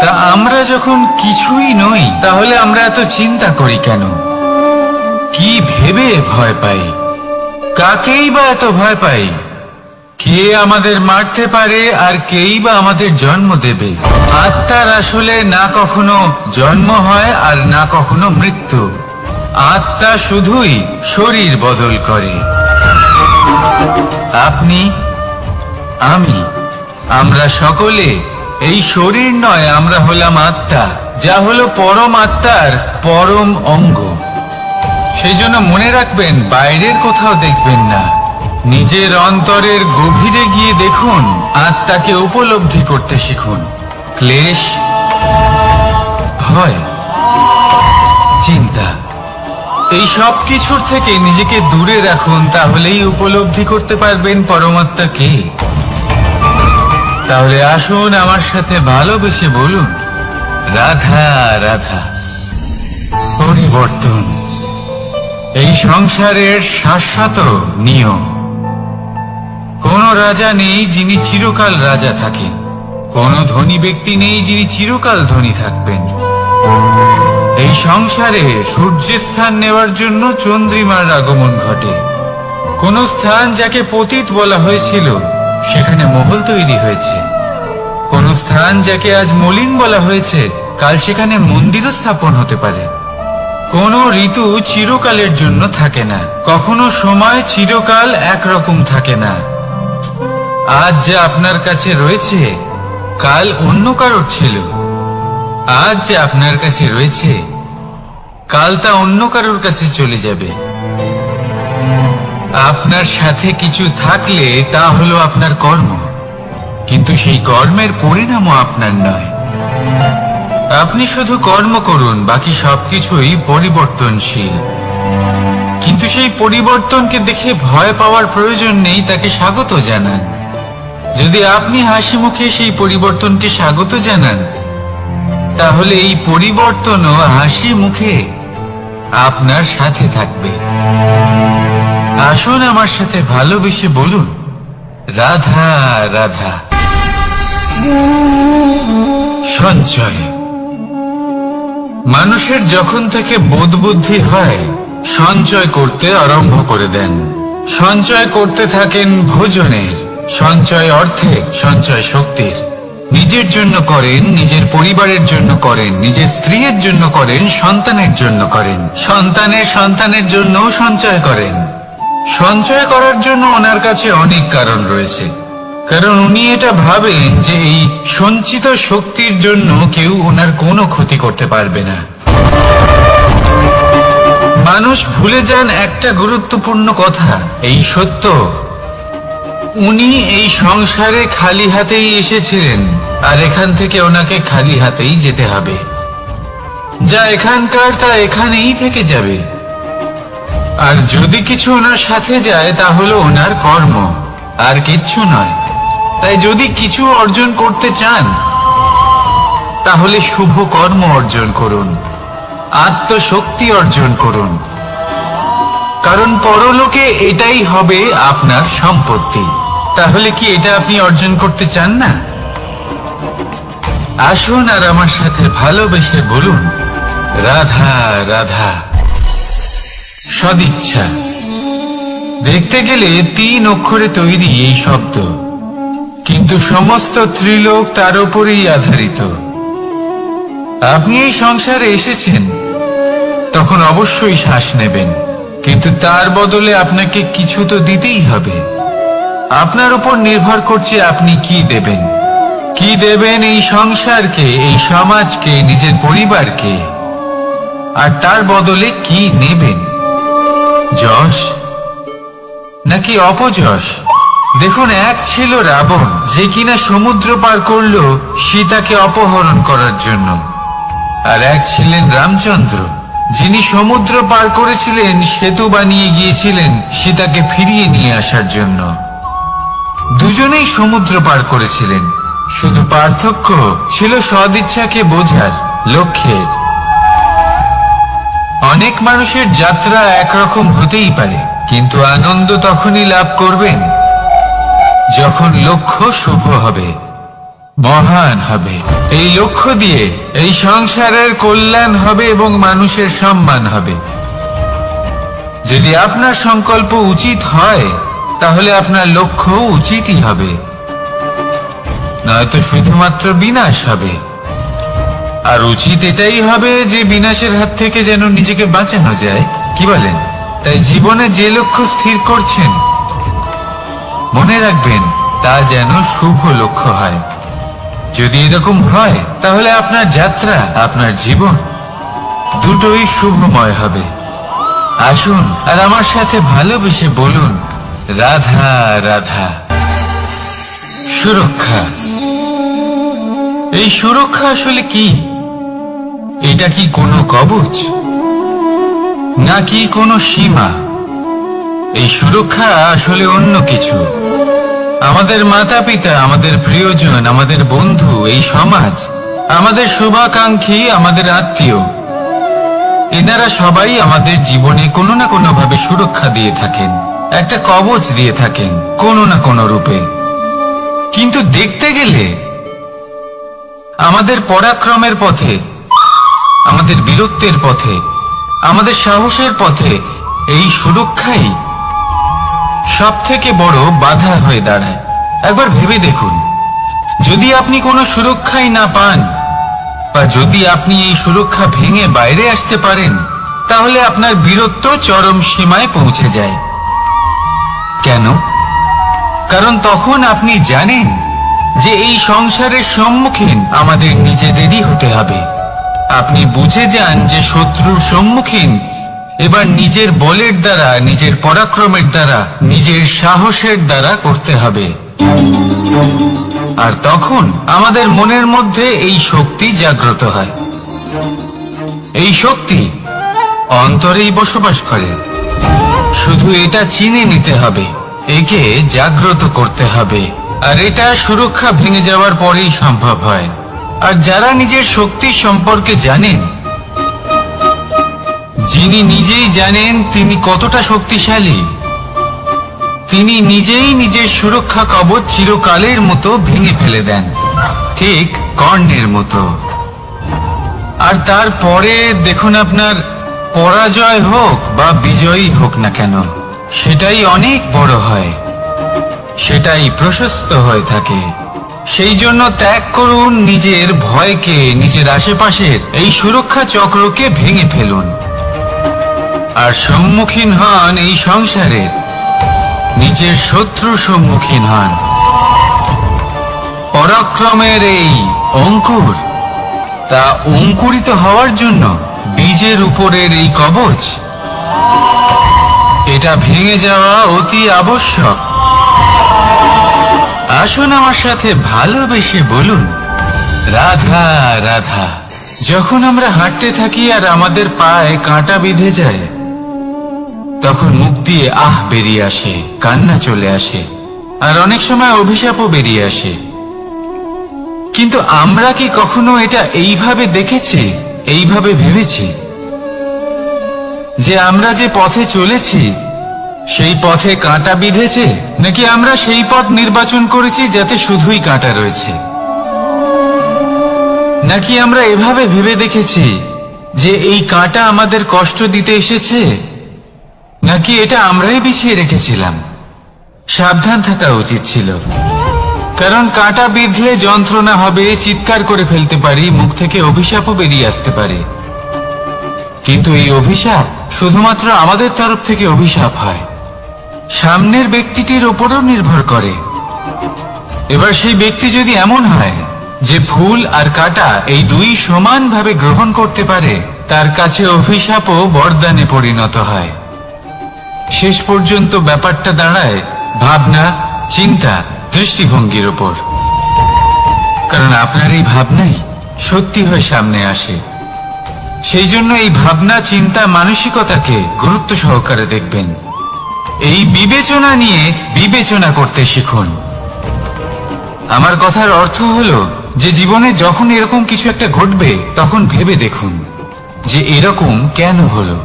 তা আমরা যখন কিছুই নই, তাহলে আমরা এত চিন্তা করি কেন? কি ভেবে ভয় পাই? কাকেই বা এত ভয় পাই? কে আমাদের মারতে পারে আর কেই বা আমাদের জন্ম দেবে? আত্মার আসলে না কখনো জন্ম হয় আর না কখনো মৃত্যু। আত্মা শুধুই শরীর বদল করে। আপনি, আমি, আমরা সকলে এই শরীর নয়, আমরা হলাম আত্মা, যা হলো পরম আত্মার পরম অঙ্গ। সেই জন্য মনে রাখবেন, বাইরের কোথাও দেখবেন না, নিজের অন্তরের গভীরে গিয়ে দেখুন, আত্মাকে উপলব্ধি করতে শিখুন। ক্লেশ, ভয়, চিন্তা, এই সব কিছুর থেকে নিজেকে দূরে রাখুন, তাহলেই উপলব্ধি করতে পারবেন পরমাত্মা কে। তাহলে আসুন আমার সাথে ভালোবেসে বলুন, রাধা রাধা। পরিবর্তন এই সংসারের শাশ্বত নিয়ম। কোন রাজা নেই যিনি চিরকাল রাজা থাকেন, কোন ধনী ব্যক্তি নেই যিনি চিরকাল ধনী থাকবেন। এই সংসারে সূর্যের স্থান নেওয়ার জন্য চন্দ্রিমার আগমন ঘটে। কোন স্থান যাকে পতিত বলা হয়েছিল, সেখানে মহল তৈরি হয়েছে। কোন স্থান যাকে আজ মলিন বলা হয়েছে, কাল সেখানে মন্দিরও স্থাপন হতে পারে। কোন ঋতু চিরকালের জন্য থাকে না, কখনো সময় চিরকাল একরকম থাকে না। আজ যা আপনার কাছে রয়েছে, কাল অন্য কারোর ছিল। আজ যা আপনার কাছে রয়েছে, কাল তা অন্য কারোর কাছে চলে যাবে। আপনার সাথে কিছু থাকলে তা হলো আপনার কর্ম, কিন্তু সেই কর্মের পরিণামও আপনার নয়। আপনি শুধু কর্ম করুন, বাকি সবকিছুই পরিবর্তনশীল। কিন্তু সেই পরিবর্তনকে দেখে ভয় পাওয়ার প্রয়োজন নেই, তাকে স্বাগত জানান। যদি আপনি হাসি মুখে সেই পরিবর্তনকে স্বাগত জানান, তাহলে এই পরিবর্তনও হাসি মুখে আপনার সাথে থাকবে। আসুন আমার সাথে ভালোবেসে বলুন, রাধা রাধা। সঞ্চয় মানুষের যখন থেকে বোধ বুদ্ধি হয়, সঞ্চয় করতে আরম্ভ করে দেন। সঞ্চয় করতে থাকেন ভোজনের, সঞ্চয় অর্থের, সঞ্চয় শক্তির। নিজের জন্য করেন, নিজের পরিবারের জন্য করেন, নিজের স্ত্রীর জন্য করেন, সন্তানের জন্য করেন, সন্তানের সন্তানের জন্যও সঞ্চয় করেন। সঞ্চয় করার জন্য ওনার কাছে অনেক কারণ রয়েছে, কারণ উনি এটা ভাবেন যে এই সঞ্চিত শক্তির জন্য কেউ ওনার কোনো ক্ষতি করতে পারবে না। মানুষ ভুলে যান একটা গুরুত্বপূর্ণ কথা, এই সত্য, উনি এই সংসারে খালি হাতেই এসেছিলেন, আর এখান থেকে ওনাকে খালি হাতেই যেতে হবে। যা এখানকার তা এখানেই থেকে যাবে। আর যদি কিছু ওনার সাথে যায় তা হলো ওনার কর্ম, আর কিচ্ছু নয়। তাই যদি কিছু অর্জন করতে চান তাহলে শুভ কর্ম অর্জন করুন, আত্মশক্তি অর্জন করুন, কারণ পরলোকে এটাই হবে আপনার সম্পত্তি। তাহলে কি এটা আপনি অর্জন করতে চান না? আসুন আর আমার সাথে ভালোবেসে বলুন, রাধা রাধা। সদিচ্ছা। দেখতে গেলে 3 অক্ষরে তৈরি এই শব্দ, কিন্তু সমস্ত ত্রিলোক তার উপরেই আধারিত। আপনি এই সংসারে এসেছেন, তখন অবশ্যই শ্বাস নেবেন, কিন্তু তার বদলে আপনাকে কিছু তো দিতেই হবে। আপনার উপর নির্ভর করছে আপনি কি দেবেন। কি দেবেন এই সংসারকে, এই সমাজকে, নিজের পরিবারকে, আর তার বদলে কি নেবেন? যশ নাকি অপযশ? দেখুন, এক ছিল রাবণ, যে কিনা সমুদ্র পার করলো সীতাকে অপহরণ করার জন্য, আর এক ছিলেন রামচন্দ্র, যিনি সমুদ্র পার করেছিলেন, সেতু বানিয়ে গিয়েছিলেন সীতাকে ফিরিয়ে নিয়ে আসার জন্য। দুজনেই সমুদ্র পার করেছিলেন, শুধু পার্থক্য ছিল সদিচ্ছাকে বোঝার, লক্ষ্যের। অনেক মানুষের যাত্রা একরকম হতেই পারে, কিন্তু আনন্দ তখনই লাভ করবেন যখন লক্ষ্য শুভ হবে, মহান হবে। এই লক্ষ্য দিয়ে এই সংসারের কল্যাণ হবে এবং মানুষের সম্মান হবে। যদি আপনার সংকল্প উচিত হয় তাহলে আপনার লক্ষ্য উচিতই হবে, নয়তো শুধুমাত্র বিনাশ হবে। আর উচিত এটাই হবে যে বিনাশের হাত থেকে যেন নিজেকে বাঁচানো যায়, কি বলেন? তাই জীবনে যে লক্ষ্য স্থির করছেন, মনে রাখবেন তা যেন শুভ লক্ষ্য হয়। যদি এরকম হয় তাহলে আপনার যাত্রা, আপনার জীবন দুটোই শুভময় হবে। আসুন আর আমার সাথে ভালোবেসে বলুন, রাধা রাধা। সুরক্ষা। এই সুরক্ষা আসলে কি? এটা কি কোনো কবচ নাকি কোনো সীমা? এই সুরক্ষা আসলে অন্য কিছু। আমাদের মাতা পিতা, আমাদের প্রিয়জন, আমাদের বন্ধু, এই সমাজ, আমাদের শুভাকাঙ্ক্ষী, আমাদের আত্মীয়, এনারা সবাই আমাদের জীবনে কোনো না কোনো ভাবে সুরক্ষা দিয়ে থাকেন, একটা কবচ দিয়ে থাকেন কোনো না কোনো রূপে। কিন্তু দেখতে গেলে আমাদের পরাক্রমের পথে, আমাদের বীরত্বের পথে, আমাদের সাহসের পথে এই সুরক্ষাই সব থেকে বড় বাধা হয়ে দাঁড়ায়। একবার ভেবে দেখুন, যদি আপনি কোনো সুরক্ষাই না পান, বা যদি আপনি এই সুরক্ষা ভেঙে বাইরে আসতে পারেন, তাহলে আপনার বীরত্ব চরম সীমায় পৌঁছে যায়। কেন? কারণ তখন আপনি জানেন যে এই সংসারের সম্মুখীন আমাদের নিজেদেরই হতে হবে। আপনি বুঝে যান যে শত্রুর সম্মুখীন এবার নিজের বলের দ্বারা, নিজের পরাক্রমের দ্বারা, নিজের সাহসের দ্বারা করতে হবে। আর তখন আমাদের মনের মধ্যে এই শক্তি জাগ্রত হয়। এই শক্তি অন্তরেই বসবাস করে, শুধু এটা চিনে নিতে হবে, একে জাগ্রত করতে হবে। আর এটা সুরক্ষা ভেঙে যাওয়ার পরেই সম্ভব হয়। আর যারা নিজের শক্তি সম্পর্কে জানেন, যিনি নিজেই জানেন তিনি কতটা শক্তিশালী, তিনি নিজেই নিজের সুরক্ষা কবচ চিরকালের মতো ভেঙে ফেলে দেন, ঠিক কর্ণের মতো। আর তারপরে দেখুন, আপনার পরাজয় হোক বা বিজয়ী হোক না কেন, সেটাই অনেক বড় হয়। সেটাই প্রশস্ত হয়ে থাকে। সেই জন্য ত্যাগ করুন নিজের ভয়কে, নিজের আশেপাশের এই সুরক্ষা চক্রকে ভেঙে ফেলুন, আর সম্মুখীন হন এই সংসারের নিজের শত্রু সম্মুখীন হন। পরাক্রমের এই অঙ্কুর, তা অঙ্কুরিত হওয়ার জন্য বীজের উপরের এই কবচ, এটা ভেঙে যাওয়া অতি আবশ্যক। আসুন আমার সাথে ভালোবেসে বলুন, রাধা রাধা। যখন আমরা হাঁটতে থাকি আর আমাদের পায়ে কাঁটা বিঁধে যায়, তখন মুখ দিয়ে আহ বেরিয়ে আসে, কান্না চলে আসে, আর অনেক সময় অভিশাপও বেরিয়ে আসে। কিন্তু আমরা কি কখনো এটা এইভাবে দেখেছি, এইভাবে ভেবেছি যে আমরা যে পথে চলেছি সেই পথে কাঁটা বিঁধেছে, নাকি আমরা সেই পথ নির্বাচন করেছি যাতে শুধুই কাঁটা রয়েছে? নাকি আমরা এভাবে ভেবে দেখেছি যে এই কাঁটা আমাদের কষ্ট দিতে এসেছে, নাকি এটা আমরাই বিছিয়ে রেখেছিলাম? সাবধান থাকা উচিত ছিল, কারণ কাঁটা বিঁধলে যন্ত্রণা হবে, চিৎকার করে ফেলতে পারি, মুখ থেকে অভিশাপও বেরিয়ে আসতে পারে। কিন্তু এই অভিশাপ শুধুমাত্র আমাদের তরফ থেকে অভিশাপ হয়, সামনের ব্যক্তিটির ওপরও নির্ভর করে। এবার সেই ব্যক্তি যদি এমন হয় যে ফুল আর কাঁটা এই দুই সমানভাবে গ্রহণ করতে পারে, তার কাছে অভিশাপও বরদানে পরিণত হয়। শেষ পর্যন্ত ব্যাপারটা দাঁড়ায় ভাবনা, চিন্তা, দৃষ্টিভঙ্গির ওপর। কারণ আপনার এই ভাবনাই সত্যি হয়ে সামনে আসে। সেই জন্য এই ভাবনা, চিন্তা, মানসিকতাকে গুরুত্ব সহকারে দেখবেন। এই বিবেচনা নিয়ে বিবেচনা করতে শিখুন। আমার কথার অর্থ হলো যে জীবনে যখন এরকম কিছু একটা ঘটবে, তখন ভেবে দেখুন যে এরকম কেন হলো।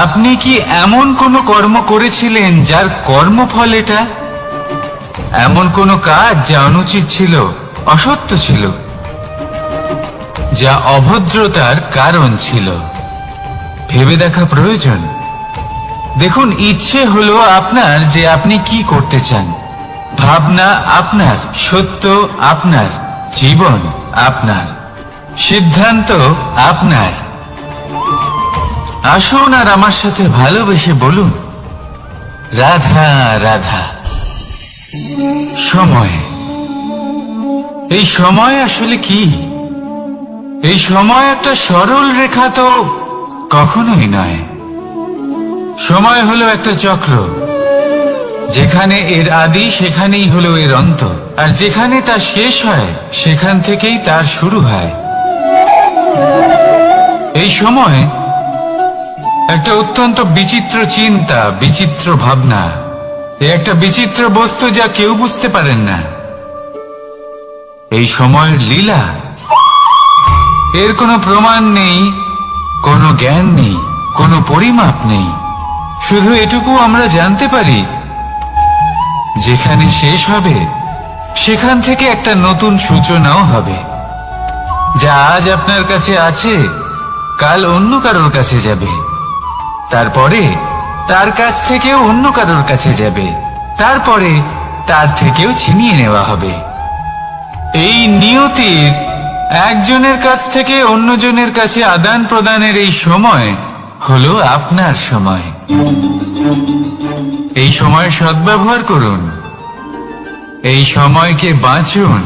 আপনি কি এমন কোনো কর্ম করেছিলেন যার কর্মফল এটা? এমন কোনো কাজ যা অনুচিত ছিল, অসত্য ছিল, যা অভদ্রতার কারণ ছিল? ভেবে দেখা প্রয়োজন। দেখুন, ইচ্ছে হলো আপনার যে আপনি কি করতে চান, ভাবনা আপনার, সত্য আপনার, জীবন আপনার, সিদ্ধান্ত আপনার। আসুন আর আমার সাথে ভালোবেসে বলুন, রাধা রাধা। সময়, এই সময় আসলে কি? এই সময় একটা সরল রেখা তো কখনোই নয়। সময় হলো একটা চক্র, যেখানে এর আদি সেখানেই হলো এর অন্ত, আর যেখানে তা শেষ হয় সেখান থেকেই তার শুরু হয়। এই সময় একটা অত্যন্ত বিচিত্র চিন্তা, বিচিত্র ভাবনা, একটা বিচিত্র বস্তু যা কেউ বুঝতে পারেন না। এই সময়ের লীলা, এর কোনো প্রমাণ নেই, কোনো জ্ঞান নেই, কোনো পরিমাপ নেই। শুধু এটুকু আমরা জানতে পারি, যেখানে শেষ হবে সেখান থেকে একটা নতুন সূচনাও হবে। যা আজ আপনার কাছে আছে, কাল অন্য কারোর কাছে যাবে, তারপরে তার কাছ থেকেও অন্য কারোর কাছে যাবে, তারপরে তার থেকেও ছিনিয়ে নেওয়া হবে। এই নিয়তির একজনের কাছ থেকে অন্যজনের কাছে আদান প্রদানের এই সময় হলো আপনার সময়। এই সময় সদ্ব্যবহার করুন, এই সময়কে বাঁচুন।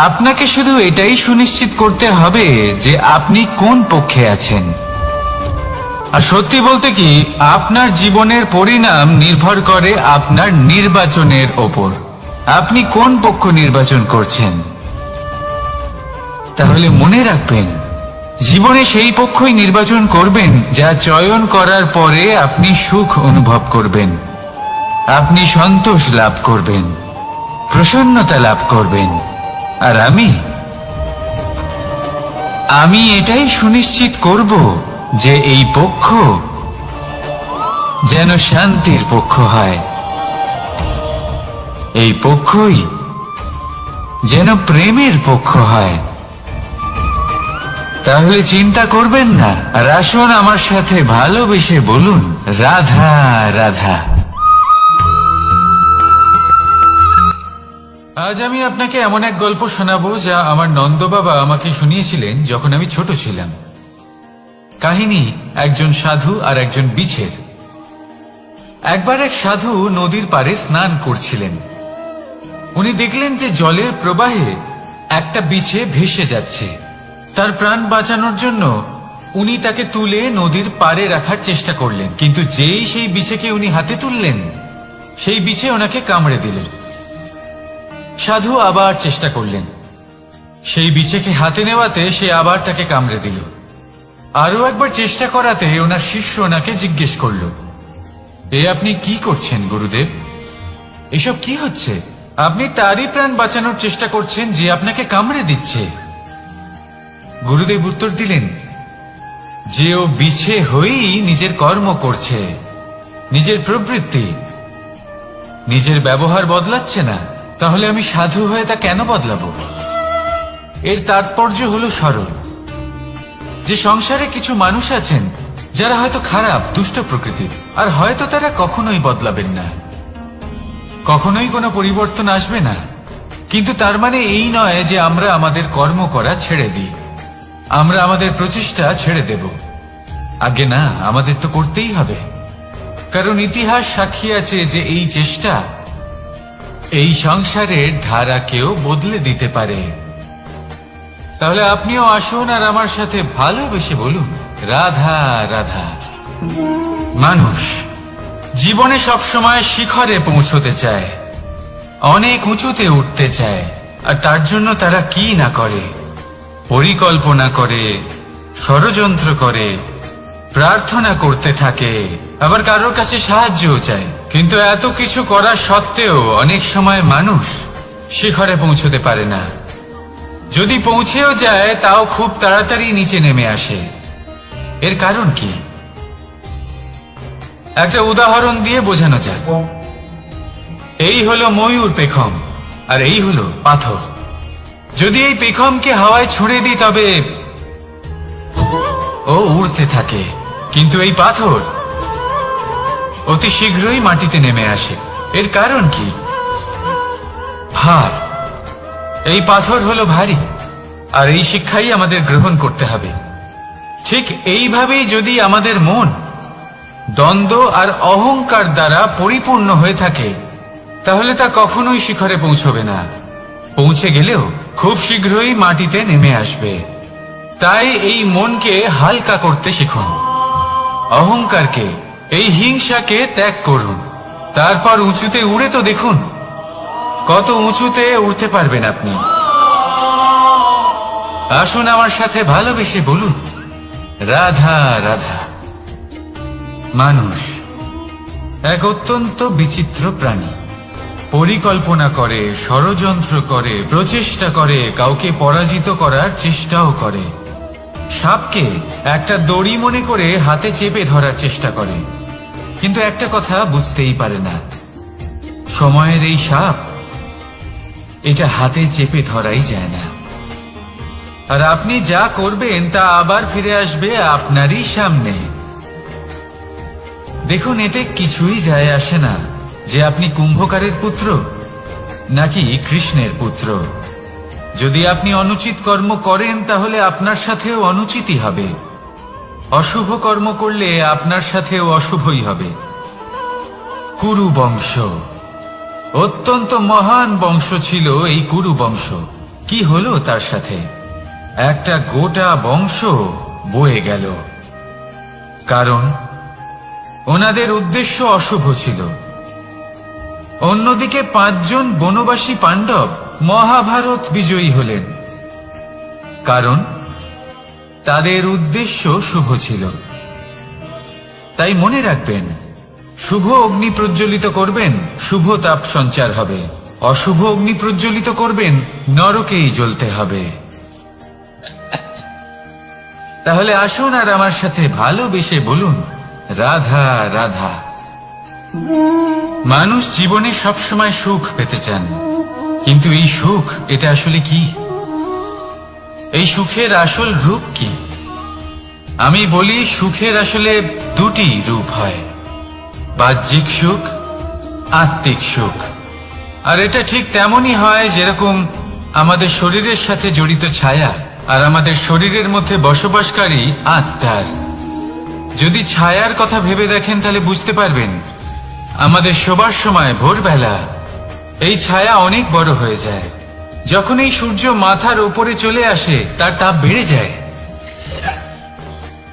আপনাকে শুধু এটাই সুনিশ্চিত করতে হবে যে আপনি কোন পক্ষে আছেন। আর সত্যি বলতে কি, আপনার জীবনের পরিণাম নির্ভর করে আপনার নির্বাচনের ওপর। আপনি কোন পক্ষ নির্বাচন করছেন? তাহলে মনে রাখবেন, জীবনে সেই পক্ষই নির্বাচন করবেন যা চয়ন করার পরে আপনি সুখ অনুভব করবেন, আপনি সন্তোষ লাভ করবেন, প্রসন্নতা লাভ করবেন। আর আমি এটাই সুনিশ্চিত করব যে এই পক্ষ যেন শান্তির পক্ষ হয়, এই পক্ষই যেন প্রেমের পক্ষ হয়। তাহলে চিন্তা করবেন না, আর আসুন আমার সাথে ভালোবেসে বলুন, রাধা রাধা। আজ আমি আপনাকে এমন এক গল্প শোনাবো যা আমার নন্দ বাবা আমাকে শুনিয়েছিলেন যখন আমি ছোট ছিলাম। কাহিনী একজন সাধু আর একজন বিছের। একবার এক সাধু নদীর পাড়ে স্নান করছিলেন। উনি দেখলেন যে জলের প্রবাহে একটা বিছে ভেসে যাচ্ছে। তার প্রাণ বাঁচানোর জন্য উনি তাকে তুলে নদীর পাড়ে রাখার চেষ্টা করলেন, কিন্তু যেই সেই বিছেকে উনি হাতে তুললেন, সেই বিছে ওনাকে কামড়ে দিল। সাধু আবার চেষ্টা করলেন, সেই বিছেকে হাতে নেওয়াতে সে আবার তাকে কামড়ে দিল। আরো একবার চেষ্টা করাতে ওনার শিষ্য ওনাকে জিজ্ঞেস করল, এ আপনি কি করছেন গুরুদেব? এসব কি হচ্ছে? আপনি তারই প্রাণ বাঁচানোর চেষ্টা করছেন যে আপনাকে কামড়ে দিচ্ছে। গুরুদেব উত্তর দিলেন, যে ও বিছে হয়েই নিজের কর্ম করছে, নিজের প্রবৃত্তি, নিজের ব্যবহার বদলাচ্ছে না, তাহলে আমি সাধু হয়ে তা কেন বদলাবো? এর তাৎপর্য হলো সরল, যে সংসারে কিছু মানুষ আছেন যারা হয়তো খারাপ, দুষ্ট প্রকৃতির, আর হয়তো তারা কখনোই বদলাবেন না, কখনোই কোনো পরিবর্তন আসবে না। কিন্তু তার মানে এই নয় যে আমরা আমাদের কর্ম করা ছেড়ে দিই, আমরা আমাদের প্রচেষ্টা ছেড়ে দেব। আগে না, আমাদের তো করতেই হবে, কারণ ইতিহাস সাক্ষী আছে যে এই চেষ্টা এই সংসারের ধারাকেও বদলে দিতে পারে। তাহলে আপনিও আসুন আর আমার সাথে ভালোবেসে বলুন, রাধা রাধা। মানুষ জীবনে সবসময় শিখরে পৌঁছতে চায়, অনেক উঁচুতে উঠতে চায়, আর তার জন্য তারা কি না করে, পরিকল্পনা করে, ষড়যন্ত্র করে, প্রার্থনা করতে থাকে, আবার কারোর কাছে সাহায্যও চায়। কিন্তু এত কিছু করা সত্ত্বেও অনেক সময় মানুষ শিখরে পৌঁছতে পারে না। যদি পৌঁছেও যায় তাও খুব তাড়াতাড়ি নিচে নেমে আসে। এর কারণ কি? একটা উদাহরণ দিয়ে বোঝানো যাক। এই হলো ময়ূর পেখম, আর এই হলো পাথর। যদি এই পেখমকে হাওয়ায় ছুঁড়ে দিই তবে ও উড়তে থাকে, কিন্তু এই পাথর অতি শীঘ্রই মাটিতে নেমে আসে। এর কারণ কি? ভার। এই পাথর হলো ভারী, আর এই শিক্ষাই আমাদের গ্রহণ করতে হবে। ঠিক এইভাবেই যদি আমাদের মন দ্বন্দ্ব আর অহংকার দ্বারা পরিপূর্ণ হয়ে থাকে, তাহলে তা কখনোই শিখরে পৌঁছবে না। পৌঁছে গেলেও খুব শীঘ্রই মাটিতে নেমে আসবে। তাই এই মনকে হালকা করতে শিখুন, অহংকারকে, এই হিংসাকে ত্যাগ করুন। তারপর উঁচুতে উড়ে তো দেখুন, কত উঁচুতে উঠতে পারবেন আপনি। আসুন আমার সাথে ভালোবেসে বলুন, রাধা রাধা। মানুষ এক অত্যন্ত বিচিত্র প্রাণী। পরিকল্পনা করে, ষড়যন্ত্র করে, প্রচেষ্টা করে, কাউকে পরাজিত করার চেষ্টাও করে। সাপকে একটা দড়ি মনে করে হাতে চেপে ধরার চেষ্টা করে, কিন্তু একটা কথা বুঝতেই পারে না, সময়ের এই সাপ, এটা হাতে চেপে ধরাই যায় না। আর আপনি যা করবেন তা আবার ফিরে আসবে আপনারই সামনে। দেখুন, এতে কিছুই যায় আসে না যে আপনি কুম্ভকারের পুত্র নাকি কৃষ্ণের পুত্র। যদি আপনি অনুচিত কর্ম করেন তাহলে আপনার সাথেও অনুচিতই হবে। অশুভ কর্ম করলে আপনার সাথেও অশুভই হবে। কুরু বংশ অত্যন্ত মহান বংশ ছিল। এই কুরু বংশ কি হলো তার সাথে? একটা গোটা বংশ বয়ে গেল, কারণ ওনাদের উদ্দেশ্য অশুভ ছিল। অন্যদিকে 5 জন বনবাসী পাণ্ডব মহাভারত বিজয়ী হলেন, কারণ তাদের উদ্দেশ্য শুভ ছিল। তাই মনে রাখবেন, শুভ অগ্নি প্রজ্বলিত করবেন, শুভ তাপ সঞ্চার হবে। অশুভ অগ্নি প্রজ্বলিত করবেন, নরকেই জ্বলতে হবে। তাহলে আসুন আর আমার সাথে ভালোবেসে বলুন, রাধা রাধা। মানুষ জীবনে সবসময় সুখ পেতে চান, কিন্তু এই সুখ, এটা আসলে কি? এই সুখের আসল রূপ কি? আমি বলি, সুখের আসলে 2টি রূপ হয়, বাহ্যিক সুখ, আত্মিক সুখ। আর এটা ঠিক তেমনই হয় যেরকম আমাদের শরীরের সাথে জড়িত ছায়া আর আমাদের শরীরের মধ্যে বসবাসকারী আত্মার। যদি ছায়ার কথা ভেবে দেখেন তাহলে বুঝতে পারবেন আমাদের শোবার সময় ভোরবেলা এই ছায়া অনেক বড় হয়ে যায়। যখন এই সূর্য মাথার উপরে চলে আসে তার তাপ বেড়ে যায়,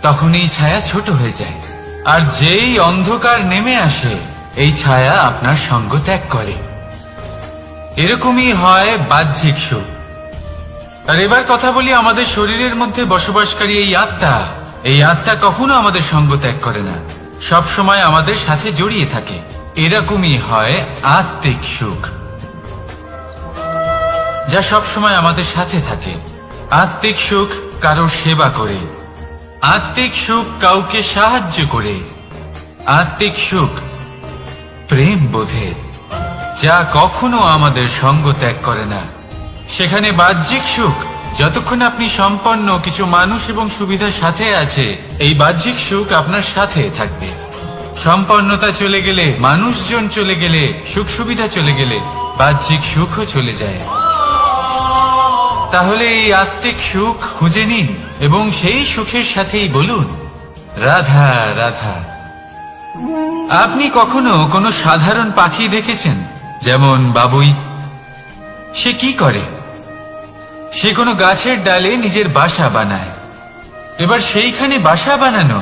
তখন এই ছায়া ছোট হয়ে যায়। আর যেই অন্ধকার নেমে আসে এই ছায়া আপনার সঙ্গ ত্যাগ করে। এরকমই হয় বাহ্যিক সুখ। আর এবার কথা বলি আমাদের শরীরের মধ্যে বসবাসকারী এই আত্মা। এই আত্মা কখনো আমাদের সঙ্গ ত্যাগ করে না, সব সময় আমাদের সাথে জড়িয়ে থাকে। এরকমই হয় আত্মিক সুখ, যা সব সময় আমাদের সাথে থাকে। আত্মিক সুখ কারোর সেবা করে, আত্মিক সুখ কাউকে সাহায্য করে, আত্মিক সুখ প্রেম বোধের, যা কখনো আমাদের সঙ্গ ত্যাগ করে না। সেখানে বাহ্যিক সুখ, যতক্ষণ আপনি সম্পন্ন কিছু মানুষ এবং সুবিধার সাথে আছে, এই বাহ্যিক সুখ আপনার সাথে থাকবে। সম্পন্নতা চলে গেলে, মানুষজন চলে গেলে, সুখ সুবিধা চলে গেলে বাহ্যিক সুখও চলে যায়। তাহলে এই আত্মিক সুখ খুঁজে নিন এবং সেই সুখের সাথেই বলুন রাধা রাধা। আপনি কখনো কোনো সাধারণ পাখি দেখেছেন? যেমন বাবুই। সে কি করে? সে কোনো গাছের ডালে নিজের বাসা বানায়। এবার সেইখানে বাসা বানানো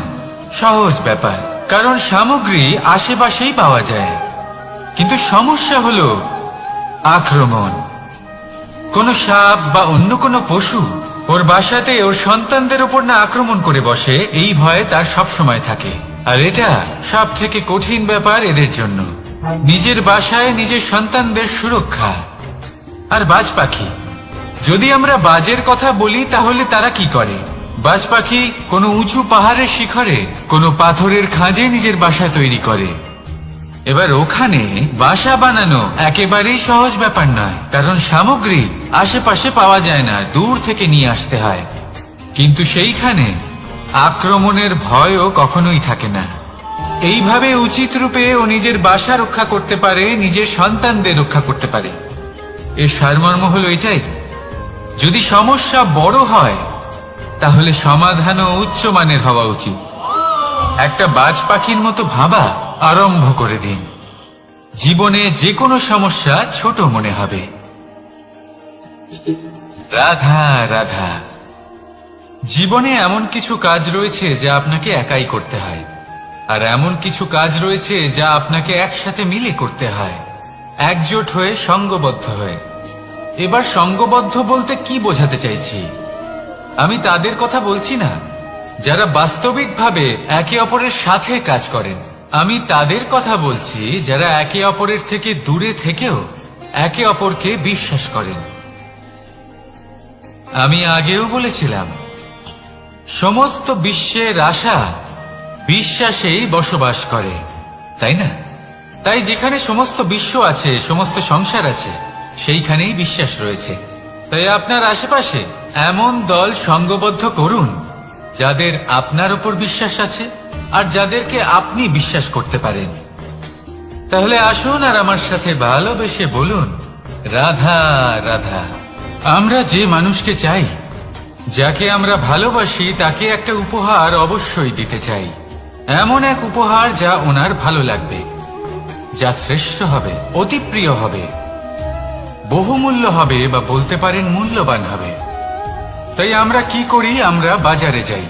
সহজ ব্যাপার, কারণ সামগ্রী আশেপাশেই পাওয়া যায়। কিন্তু সমস্যা হলো আক্রমণ। কোনো সাপ বা অন্য কোনো পশু ওর বাসাতে ওর সন্তানদের উপর না আক্রমণ করে বসে, এই ভয় তার সব সময় থাকে। আর এটা সব থেকে কঠিন ব্যাপার এদের জন্য, নিজের বাসায় নিজের সন্তানদের সুরক্ষা। আর বাজ পাখি, যদি আমরা বাজের কথা বলি তাহলে তারা কি করে? বাজ পাখি কোনো উঁচু পাহাড়ের শিখরে, কোনো পাথরের খাঁজে নিজের বাসা তৈরি করে। এবার ওখানে বাসা বানানো একেবারেই সহজ ব্যাপার নয়, কারণ সামগ্রী আশেপাশে পাওয়া যায় না, দূর থেকে নিয়ে আসতে হয়। কিন্তু সেইখানে আক্রমণের ভয়ও কখনোই থাকে না। এইভাবে উচিত রূপে ও নিজের বাসা রক্ষা করতে পারে, নিজের সন্তানদের রক্ষা করতে পারে। এর সারমর্ম হলো এটাই, যদি সমস্যা বড় হয় তাহলে সমাধানও উচ্চমানের হওয়া উচিত। একটা বাজ পাখির মতো ভাবা আরম্ভ করে দিন। জীবনে যে কোনো সমস্যা ছোট মনে হবে। রাধা রাধা। জীবনে এমন কিছু কাজ রয়েছে যা আপনাকে একাই করতে হয়, আর এমন কিছু কাজ রয়েছে যা আপনাকে একসাথে মিলে করতে হয়, একজোট হয়ে, সঙ্গবদ্ধ হয়ে। এবার সঙ্গবদ্ধ বলতে কি বোঝাতে চাইছি? আমি তাদের কথা বলছি না যারা বাস্তবিকভাবে একে অপরের সাথে কাজ করেন। আমি তাদের কথা বলছি যারা একে অপরের থেকে দূরে থেকেও একে অপরকে বিশ্বাস করেন। আমি আগেও বলেছিলাম, সমস্ত বিশ্বের আশা বিশ্বাসেই বসবাস করে, তাই না? তাই যেখানে সমস্ত বিশ্ব আছে, সমস্ত সংসার আছে, সেইখানেই বিশ্বাস রয়েছে। তাই আপনার আশেপাশে এমন দল সঙ্গবদ্ধ করুন যাদের আপনার উপর বিশ্বাস আছে আর যাদেরকে আপনি বিশ্বাস করতে পারেন। তাহলে আসুন আর আমার সাথে ভালোবেসে বলুন রাধা রাধা। আমরা যে মানুষকে চাই, যাকে আমরা ভালোবাসি, তাকে একটা উপহার অবশ্যই দিতে চাই। এমন এক উপহার যা ওনার ভালো লাগবে, যা শ্রেষ্ঠ হবে, অতি প্রিয় হবে, বহুমূল্য হবে, বা বলতে পারেন মূল্যবান হবে। তাই আমরা কি করি? আমরা বাজারে যাই,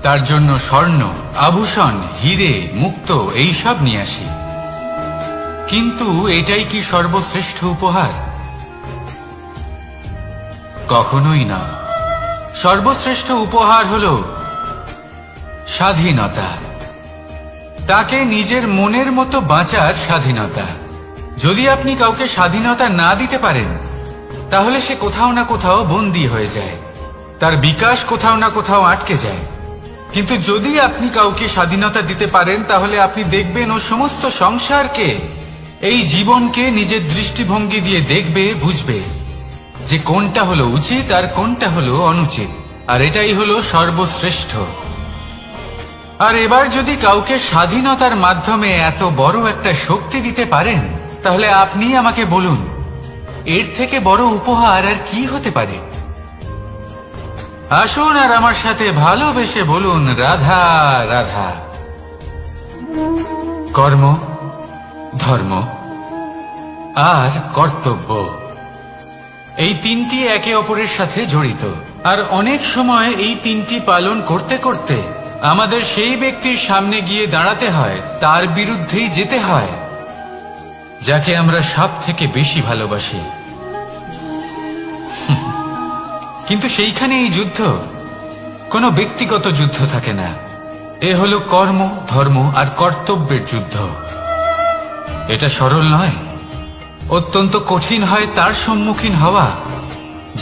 তার জন্য স্বর্ণ, আভূষণ, হিরে, মুক্ত এইসব নিয়ে আসি। কিন্তু এটাই কি সর্বশ্রেষ্ঠ উপহার? কখনোই না। সর্বশ্রেষ্ঠ উপহার হলো স্বাধীনতা, তাকে নিজের মনের মতো বাঁচার স্বাধীনতা। যদি আপনি কাউকে স্বাধীনতা না দিতে পারেন, তাহলে সে কোথাও না কোথাও বন্দী হয়ে যায়, তার বিকাশ কোথাও না কোথাও আটকে যায়। কিন্তু যদি আপনি কাউকে স্বাধীনতা দিতে পারেন, তাহলে আপনি দেখবেন ও সমস্ত সংসারকে, এই জীবনকে নিজের দৃষ্টিভঙ্গি দিয়ে দেখবে, বুঝবে যে কোনটা হলো উচিত আর কোনটা হলো অনুচিত। আর এটাই হলো সর্বশ্রেষ্ঠ। আর এবার যদি কাউকে স্বাধীনতার মাধ্যমে এত বড় একটা শক্তি দিতে পারেন, তাহলে আপনি আমাকে বলুন, এর থেকে বড় উপহার আর কি হতে পারে? আসুন আর আমার সাথে ভালোবেসে বলুন, রাধা রাধা। কর্ম, ধর্ম আর কর্তব্য, এই তিনটি একে অপরের সাথে জড়িত। আর অনেক সময় এই তিনটি পালন করতে করতে আমাদের সেই ব্যক্তির সামনে গিয়ে দাঁড়াতে হয়, তার বিরুদ্ধেই যেতে হয়, যাকে আমরা সব থেকে বেশি ভালোবাসি। কিন্তু সেইখানে এই যুদ্ধ কোনো ব্যক্তিগত যুদ্ধ থাকে না। এ হলো কর্ম, ধর্ম আর কর্তব্যের যুদ্ধ। এটা সরল নয়, অত্যন্ত কঠিন হয় তার সম্মুখীন হওয়া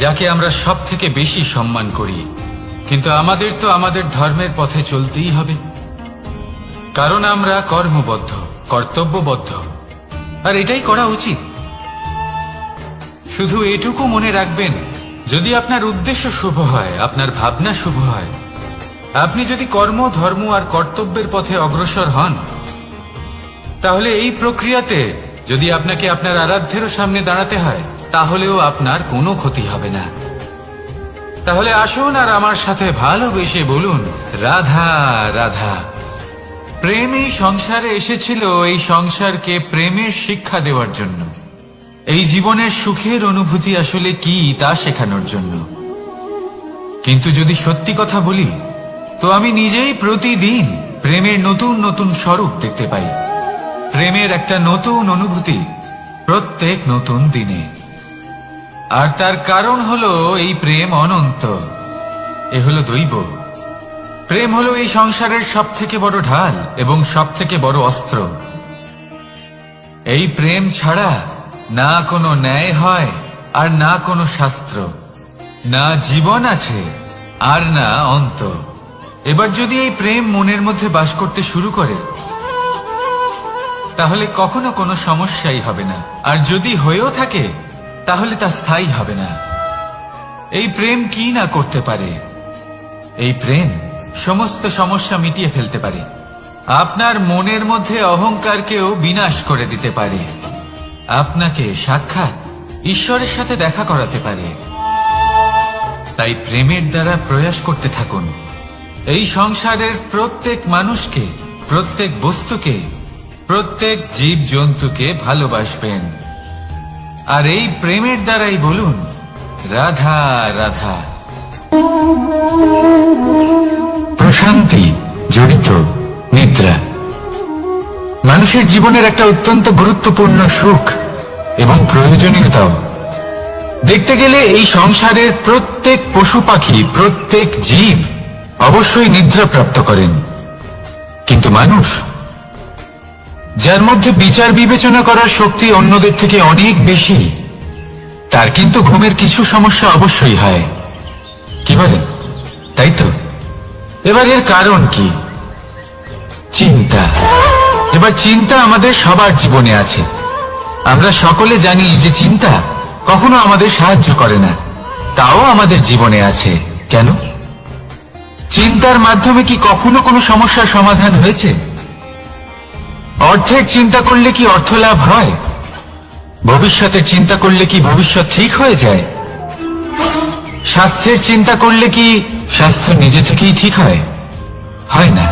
যাকে আমরা সব থেকে বেশি সম্মান করি। কিন্তু আমাদের তো আমাদের ধর্মের পথে চলতেই হবে, কারণ আমরা কর্মবদ্ধ, কর্তব্যবদ্ধ, আর এটাই করা উচিত। শুধু এটুকু মনে রাখবেন, যদি আপনার উদ্দেশ্য শুভ হয়, আপনার ভাবনা শুভ হয়, আপনি যদি কর্ম, ধর্ম আর কর্তব্যের পথে অগ্রসর হন, তাহলে এই প্রক্রিয়াতে যদি আপনাকে আপনার আরাধ্যেরও সামনে দাঁড়াতে হয়, তাহলেও আপনার কোনো ক্ষতি হবে না। তাহলে আসুন আর আমার সাথে ভালোবেসে বলুন, রাধা রাধা। প্রেম এই সংসারে এসেছিল এই সংসারকে প্রেমের শিক্ষা দেওয়ার জন্য, এই জীবনের সুখের অনুভূতি আসলে কি তা শেখানোর জন্য। কিন্তু যদি সত্যি কথা বলি, তো আমি নিজেই প্রতিদিন প্রেমের নতুন নতুন স্বরূপ দেখতে পাই। প্রেমের একটা নতুন অনুভূতি প্রত্যেক নতুন দিনে। আর তার কারণ হলো এই প্রেম অনন্ত, এ হলো দৈব। প্রেম হলো এই সংসারের সব থেকে বড় ঢাল এবং সব থেকে বড় অস্ত্র। এই প্রেম ছাড়া না কোনো ন্যায় হয় আর না কোনো শাস্ত্র, না জীবন আছে আর না অন্ত। এবার যদি এই প্রেম মনের মধ্যে বাস করতে শুরু করে, তাহলে কখনো কোনো সমস্যাই হবে না। আর যদি হয়েও থাকে, তাহলে তা স্থায়ী হবে না। এই প্রেম কি না করতে পারে? এই প্রেম সমস্ত সমস্যা মিটিয়ে ফেলতে পারে। আপনার মনের মধ্যে অহংকারকেও বিনাশ করে দিতে পারে। আপনাকে সাক্ষাৎ ঈশ্বরের সাথে দেখা করাতে পারে। তাই প্রেমের দ্বারা প্রয়াস করতে থাকুন। এই সংসারের প্রত্যেক মানুষকে, প্রত্যেক বস্তুকে, প্রত্যেক জীব জন্তুকে ভালোবাসবেন। আর এই প্রেমের দ্বারাই বলুন, রাধা রাধা। প্রশান্তি জড়িত নিদ্রা মানুষের জীবনের একটা অত্যন্ত গুরুত্বপূর্ণ সুখ এবং প্রয়োজনীয়তাও। দেখতে গেলে এই সংসারের প্রত্যেক পশু পাখি, প্রত্যেক জীব অবশ্যই নিদ্রা প্রাপ্ত করেন। কিন্তু মানুষ, যার মধ্যে বিচার বিবেচনা করার শক্তি অন্যদের থেকে অনেক বেশি, তার কিন্তু ঘুমের কিছু সমস্যা অবশ্যই হয়। কি বলেন? তাই তো। এবার এর কারণ কি? চিন্তা। এবার চিন্তা আমাদের সবার জীবনে আছে। আমরা সকলে জানি যে চিন্তা কখনো আমাদের সাহায্য করে না, তাও আমাদের জীবনে আছে। কেন? চিন্তার মাধ্যমে কি কখনো কোনো সমস্যার সমাধান হয়েছে? অর্থের চিন্তা করলে কি অর্থ লাভ হয়? ভবিষ্যতের চিন্তা করলে কি ভবিষ্যৎ ঠিক হয়ে যায়? স্বাস্থ্যের চিন্তা করলে কি স্বাস্থ্য নিজে থেকেই ঠিক হয়? হয় না।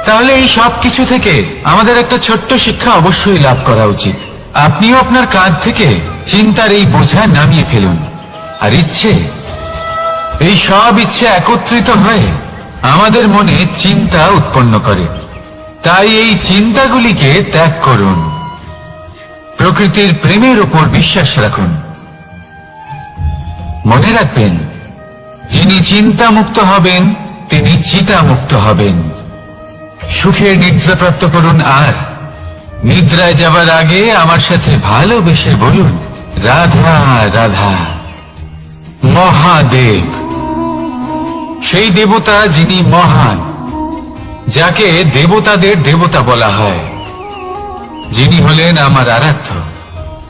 তাহলে এই সব কিছু থেকে আমাদের একটা ছোট্ট শিক্ষা অবশ্যই লাভ করা উচিত। আপনিও আপনার কাঁধ থেকে চিন্তার এই বোঝা নামিয়ে ফেলুন। আর ইচ্ছে, এই সব ইচ্ছে একত্রিত হয়ে আমাদের মনে চিন্তা উৎপন্ন করে। তাই এই চিন্তাগুলিকে ত্যাগ করুন। প্রকৃতির প্রেমের উপর বিশ্বাস রাখুন। মনে রাখবেন, যিনি চিন্তা মুক্ত হবেন তিনি চিতা মুক্ত হবেন। সুখের নিদ্রা প্রাপ্ত করুন। আর নিদ্রায় যাবার আগে আমার সাথে ভালোবেসে বলুন, রাধা রাধা। মহাদেব, সেই দেবতা যিনি মহান, যাকে দেবতাদের দেবতা বলা হয়, যিনি হলেন আমার আরাধ্য।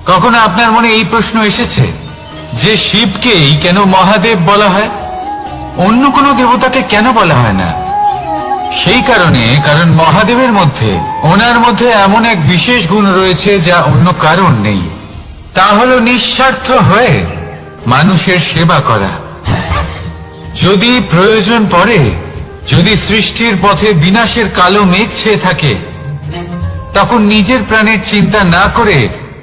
কখনো আপনার মনে এই প্রশ্ন এসেছে যে শিবকেই কেন মহাদেব বলা হয়, অন্য কোনো দেবতাকে কেন বলা হয় না? সেই কারণ মহাদেবের মধ্যে ওনার মধ্যে এমন এক বিশেষ গুণ রয়েছে যা অন্য কারণ নেই। তা হলো নিঃস্বার্থ হয়ে মানুষের সেবা করা। যদি প্রয়োজন পড়ে, যদি সৃষ্টির পথে বিনাশের কালো মেঘ ছেয়ে থাকে, তখন নিজের প্রাণের চিন্তা না করে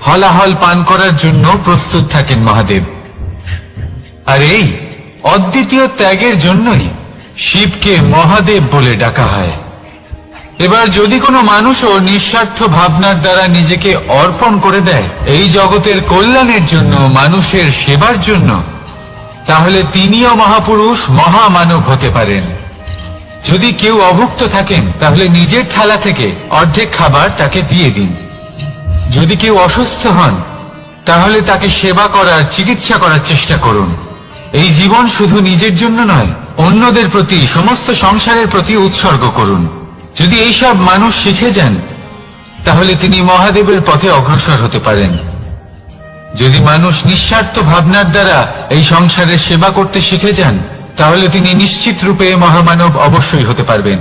হলাহল পান করার জন্য প্রস্তুত থাকেন মহাদেব। আর এই অদ্বিতীয় ত্যাগের জন্যই শিবকে মহাদেব বলে ডাকা হয়। এবার যদি কোনো মানুষও নিঃস্বার্থ ভাবনার দ্বারা নিজেকে অর্পণ করে দেয় এই জগতের কল্যাণের জন্য, মানুষের সেবার জন্য, তাহলে তিনিও মহাপুরুষ, মহামানব হতে পারেন। যদি কেউ অভুক্ত থাকেন তাহলে নিজের থালা থেকে অর্ধেক খাবার তাকে দিয়ে দিন। যদি কেউ অসুস্থ হন তাহলে তাকে সেবা করার, চিকিৎসা করার চেষ্টা করুন। এই জীবন শুধু নিজের জন্য নয়, অন্যদের প্রতি, সমস্ত সংসারের প্রতি উৎসর্গ করুন। যদি এইসব মানুষ শিখে যান তাহলে তিনি মহাদেবের পথে অগ্রসর হতে পারেন। যদি মানুষ নিঃস্বার্থ ভাবনার দ্বারা এই সংসারের সেবা করতে শিখে যান তাহলে তিনি নিশ্চিত রূপে মহামানব অবশ্যই হতে পারবেন।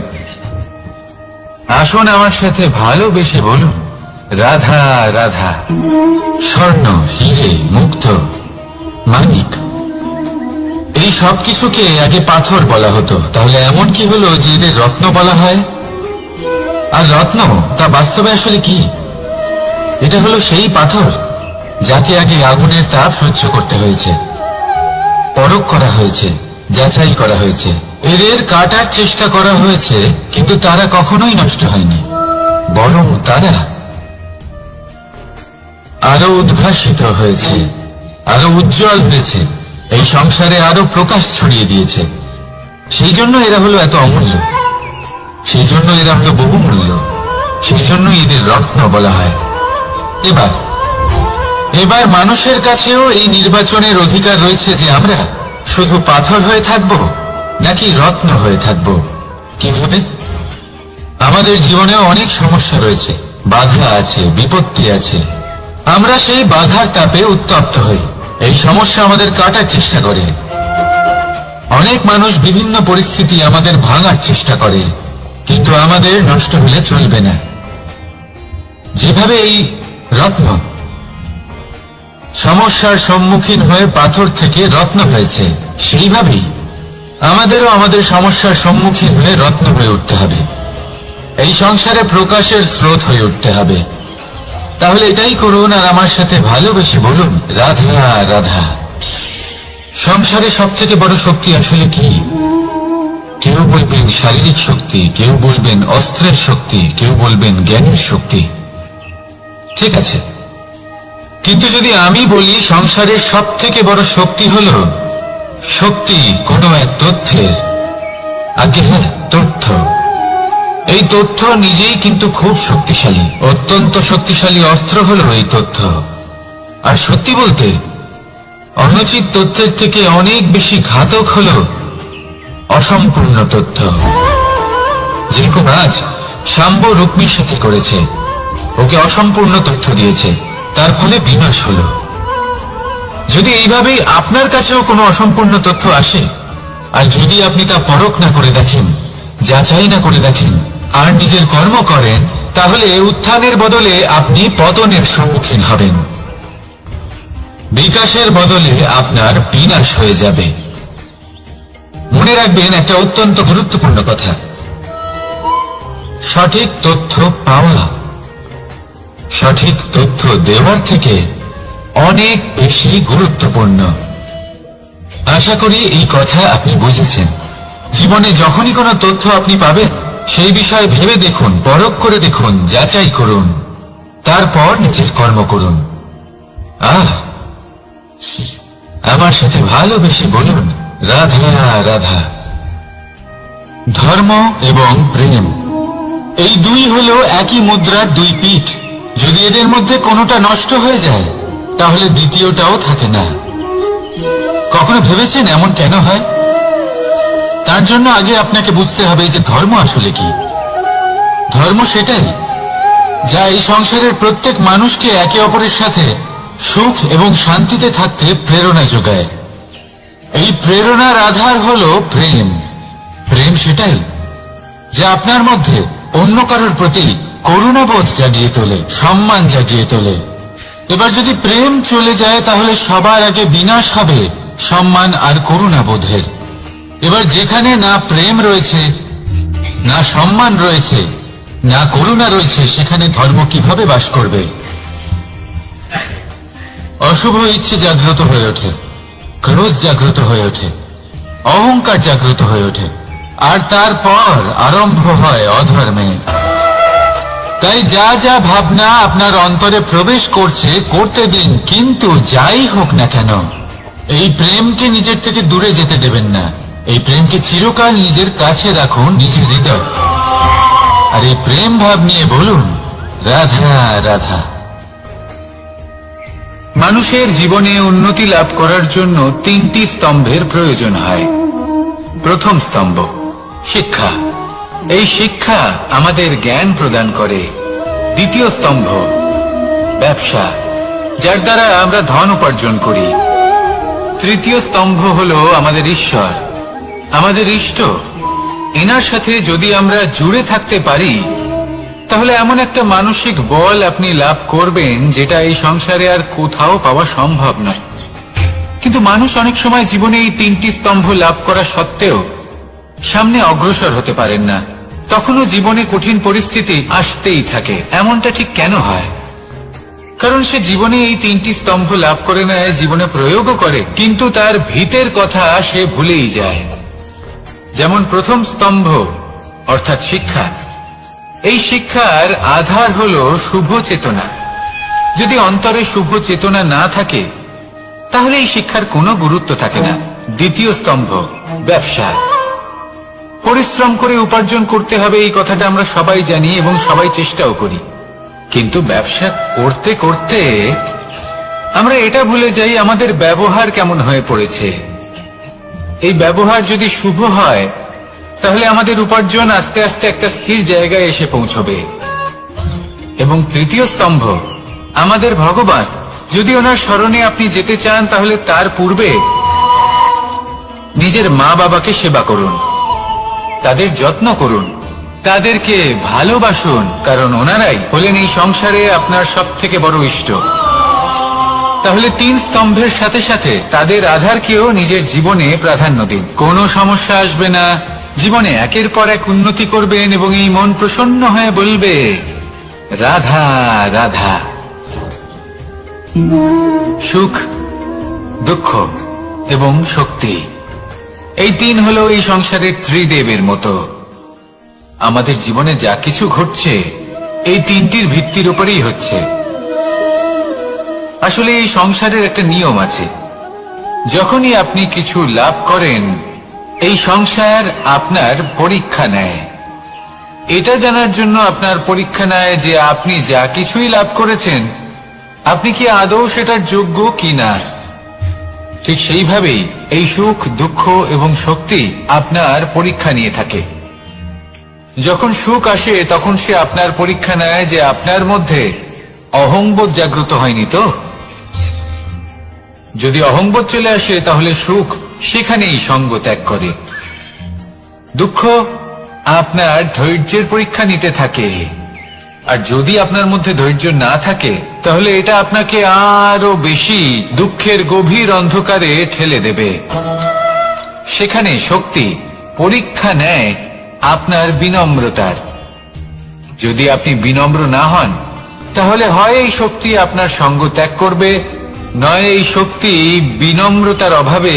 আসুন আমার সাথে ভালোবেসে বলুন, রাধা রাধা। স্বর্ণ, হিরে, মুক্ত, মানিক, এই সব কিছুকে আগে পাথর বলা হতো। তাহলে এমন কি হলো যে এদের রত্ন বলা হয়? আর রত্ন তা বাস্তবে আসলে কি? এটা হলো সেই পাথর যাকে আগে আগুনের তাপ সহ্য করতে হয়েছে, পরখ করা হয়েছে, যাচাই করা হয়েছে, এদের কাটার চেষ্টা করা হয়েছে, কিন্তু তারা কখনোই নষ্ট হয়নি, বরং তারা আরো উদ্ভাসিত হয়েছে, আরো উজ্জ্বল হয়েছে, এই সংসারে আরো প্রকাশ ছড়িয়ে দিয়েছে। সেই জন্য এরা হলো এত অমূল্য, সেই জন্য এরা হলো বহুমূল্য, সেই জন্য এদের রত্ন বলা হয়। এবার মানুষের কাছেও এই নির্বাচনের অধিকার রয়েছে যে আমরা শুধু পাথর হয়ে থাকব নাকি রত্ন হয়ে থাকব। কিভাবে? আমাদের জীবনেও অনেক সমস্যা রয়েছে, বাধা আছে, বিপত্তি আছে। আমরা সেই বাধার তাপে উত্তপ্ত হই, এই সমস্যা আমাদের কাটার চেষ্টা করে। অনেক মানুষ বিভিন্ন পরিস্থিতি আমাদের ভাঙার চেষ্টা করে, কিন্তু আমাদের নষ্ট হলে চলবে না। যেভাবে এই রত্ন সমস্যার সম্মুখীন হয়ে পাথর থেকে রত্ন হয়েছে, সেইভাবেই আমাদেরও আমাদের সমস্যার সম্মুখীন হয়ে রত্ন হয়ে উঠতে হবে, এই সংসারে প্রকাশের স্রোত হয়ে উঠতে হবে। তাহলে এটাই করুন আর আমার সাথে ভালোবেসে বলুন, রাধা রাধা। সংসারে সব থেকে বড় শক্তি আসলে কি? কেউ বলবেন শারীরিক শক্তি, কেউ বলবেন অস্ত্রের শক্তি, কেউ বলবেন জ্ঞানের শক্তি। ঠিক আছে, কিন্তু যদি আমি বলি সংসারের সব থেকে বড় শক্তি হলো শক্তি কোনো এক তথ্যের, আগে হ্যাঁ, তথ্য। এই তথ্য নিজেই কিন্তু খুব শক্তিশালী, অত্যন্ত শক্তিশালী অস্ত্র হলো এই তথ্য। আর সত্যি বলতে অনুচিত তথ্যের থেকে অনেক বেশি ঘাতক হলো অসম্পূর্ণ তথ্য। যেরকম আজ শাম্ব রুক্মির সাথে করেছে, ওকে অসম্পূর্ণ তথ্য দিয়েছে, তার ফলে বিনাশ হলো। যদি এইভাবেই আপনার কাছেও কোনো অসম্পূর্ণ তথ্য আসে, আর যদি আপনি তা পরখ না করে দেখেন, যাচাই না করে দেখেন, আর নিজের কর্ম করেন, তাহলে উত্থানের বদলে আপনি পতনের সম্মুখীন হবেন, বিকাশের বদলে আপনার বিনাশ হয়ে যাবে। মনে রাখবেন একটা অত্যন্ত গুরুত্বপূর্ণ কথা, সঠিক তথ্য পাওয়া সঠিক তথ্য দেওয়ার থেকে অনেক বেশি গুরুত্বপূর্ণ। আশা করি এই কথা আপনি বুঝেছেন। জীবনে যখনই কোনো তথ্য আপনি পাবেন, সেই বিষয়ে ভেবে দেখুন, পরখ করে দেখুন, যাচাই করুন, তারপর নিজের কর্ম করুন। আমার সাথে ভালোবেসে বলুন, রাধা রাধা। ধর্ম এবং প্রেম, এই দুই হলো একই মুদ্রার দুই পিঠ। যদি এদের মধ্যে কোনোটা নষ্ট হয়ে যায় তাহলে দ্বিতীয়টাও থাকে না। কখনো ভেবেছেন এমন কেন হয়? তার জন্য আগে আপনাকে বুঝতে হবে যে ধর্ম আসলে কি। ধর্ম সেটাই যা এই সংসারের প্রত্যেক মানুষকে একে অপরের সাথে সুখ এবং শান্তিতে থাকতে প্রেরণা যোগায়। এই প্রেরণার আধার হলো প্রেম। প্রেম সেটাই যা আপনার মধ্যে অন্য কারোর প্রতি করুণাবোধ জাগিয়ে তোলে, সম্মান জাগিয়ে তোলে। এবার যদি প্রেম চলে যায় তাহলে সবার আগে বিনাশ হবে সম্মান আর করুণাবোধের। এবার যেখানে না প্রেম রয়েছে, না সম্মান রয়েছে, না করুণা রয়েছে, সেখানে ধর্ম কিভাবে বাস করবে? অশুভ ইচ্ছে জাগ্রত হয়ে ওঠে, ক্রোধ জাগ্রত হয়ে ওঠে, অহংকার জাগ্রত হয়ে ওঠে, আর তারপর আরম্ভ হয় অধর্মের। তাই যা যা ভাবনা আপনার অন্তরে প্রবেশ করছে করতে দিন, কিন্তু যাই হোক না কেন এই প্রেমকে নিজের থেকে দূরে যেতে দেবেন না। এই প্রেমকে চিরকাল নিজের কাছে রাখুন, নিজের হৃদয়। আর এই প্রেম ভাব নিয়ে বলুন, রাধা রাধা। মানুষের জীবনে উন্নতি লাভ করার জন্য তিনটি স্তম্ভের প্রয়োজন হয়। প্রথম স্তম্ভ শিক্ষা। এই শিক্ষা আমাদের জ্ঞান প্রদান করে। দ্বিতীয় স্তম্ভ ব্যবসা, যার দ্বারা আমরা ধন উপার্জন করি। তৃতীয় স্তম্ভ হলো আমাদের ঈশ্বর, আমাদের ইষ্ট। এনার সাথে যদি আমরা জুড়ে থাকতে পারি তাহলে এমন একটা মানসিক বল আপনি লাভ করবেন যেটা এই সংসারে আর কোথাও পাওয়া সম্ভব নয়। কিন্তু মানুষ অনেক সময় জীবনে এই তিনটি স্তম্ভ লাভ করা সত্ত্বেও সামনে অগ্রসর হতে পারেন না। তখনও জীবনে কঠিন পরিস্থিতি আসতেই থাকে। এমনটা ঠিক কেন হয়? কারণ সে জীবনে এই তিনটি স্তম্ভ লাভ করে নেয়, জীবনে প্রয়োগও করে, কিন্তু তার ভিতের কথা সে ভুলেই যায়। যেমন প্রথম স্তম্ভ অর্থাৎ শিক্ষা। এই শিক্ষার আধার হলো শুভ চেতনা। যদি অন্তরে শুভ চেতনা না থাকে তাহলে এই শিক্ষার কোনো গুরুত্ব থাকে না। দ্বিতীয় স্তম্ভ ব্যবসা। পরিশ্রম করে উপার্জন করতে হবে, এই কথাটা আমরা সবাই জানি এবং সবাই চেষ্টাও করি। কিন্তু ব্যবসা করতে করতে আমরা এটা ভুলে যাই আমাদের ব্যবহার কেমন হয়ে পড়েছে। এই ব্যবহার যদি শুভ হয় তাহলে আমাদের উপার্জন আস্তে আস্তে একটা স্থির জায়গায় এসে পৌঁছবে। এবং তৃতীয় স্তম্ভ আমাদের ভগবান। যদি ওনার স্মরণে আপনি যেতে চান তাহলে তার পূর্বে নিজের মা বাবাকে সেবা করুন, তাদের যত্ন করুন, তাদেরকে ভালোবাসুন, কারণ ওনারাই হলেন এই সংসারে আপনার সব থেকে বড় ইষ্ট। তাহলে তিন স্তম্ভের সাথে সাথে তাদের আধারকেও নিজের জীবনে প্রাধান্য দিন। কোনো সমস্যা আসবে না, জীবনে একের পর এক উন্নতি করবেন এবং এই মন প্রসন্ন হয়ে বলবে রাধা রাধা। সুখ, দুঃখ এবং শক্তি, এই তিন হলো এই সংসারের ত্রিদেবের মতো। আমাদের জীবনে যা কিছু ঘটছে এই তিনটির ভিত্তির উপরেই হচ্ছে। আসলে এই সংসারের একটা নিয়ম আছে, যখনই আপনি কিছু লাভ করেন এই সংসার আপনার পরীক্ষা নেয়। এটা জানার জন্য আপনার পরীক্ষা নেয় যে আপনি যা কিছুই লাভ করেছেন আপনি কি আদৌ সেটার যোগ্য কিনা। ঠিক সেইভাবেই এই সুখ, দুঃখ এবং শক্তি আপনার পরীক্ষা নিয়ে থাকে। যখন সুখ আসে তখন সে আপনার পরীক্ষা নেয় যে আপনার মধ্যে অহংবোধ জাগ্রত হয়নি তো। যদি অহংবোধ চলে আসে তাহলে সুখ সেখানেই সঙ্গ ত্যাগ করে। দুঃখ আপনার ধৈর্যের পরীক্ষা নিতে থাকে, আর যদি আপনার মধ্যে ধৈর্য না থাকে তাহলে এটা আপনাকে আরো বেশি দুঃখের গভীর অন্ধকারে ঠেলে দেবে। সেখানে শক্তি পরীক্ষা নেয় আপনার বিনম্রতার। যদি আপনি বিনম্র না হন তাহলে হয় এই শক্তি আপনার সঙ্গ ত্যাগ করবে, নয় এই শক্তি বিনম্রতার অভাবে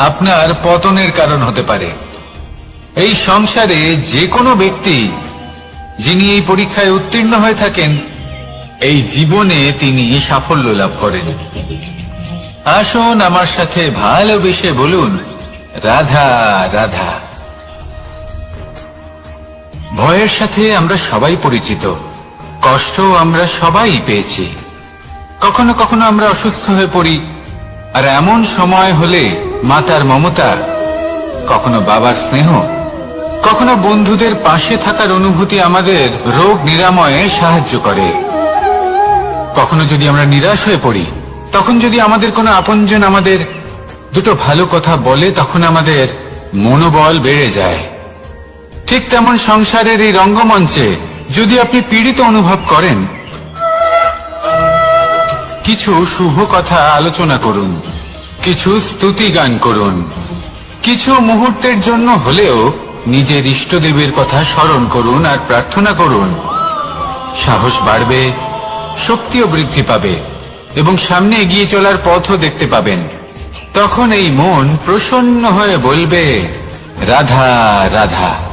আপনার পতনের কারণ হতে পারে। এই সংসারে যে কোনো ব্যক্তি যিনি এই পরীক্ষায় উত্তীর্ণ হয়ে থাকেন এই জীবনে তিনি সাফল্য লাভ করেন। আসুন আমার সাথে ভালোবেসে বলুন রাধা রাধা। ভয়ের সাথে আমরা সবাই পরিচিত, কষ্ট আমরা সবাই পেয়েছি। কখনো কখনো আমরা অসুস্থ হয়ে পড়ি, আর এমন সময় হলে মাতার মমতা, কখনো বাবার স্নেহ, কখনো বন্ধুদের পাশে থাকার অনুভূতি আমাদের রোগ নিরাময়ে সাহায্য করে। কখনো যদি আমরা নিরাশ হয়ে পড়ি তখন যদি আমাদের কোনো আপনজন আমাদের দুটো ভালো কথা বলে তখন আমাদের মনোবল বেড়ে যায়। ঠিক তেমন সংসারের এই রঙ্গমঞ্চে যদি আপনি পীড়িত অনুভব করেন, কিছু শুভ কথা আলোচনা করুন, কিছু স্তুতি গান করুন, কিছু মুহূর্তের জন্য হলেও নিজের ইষ্টদেবের কথা স্মরণ করুন আর প্রার্থনা করুন। সাহস বাড়বে, শক্তিও বৃদ্ধি পাবে এবং সামনে এগিয়ে চলার পথও দেখতে পাবেন। তখন এই মন প্রসন্ন হয়ে বলবে, রাধা রাধা।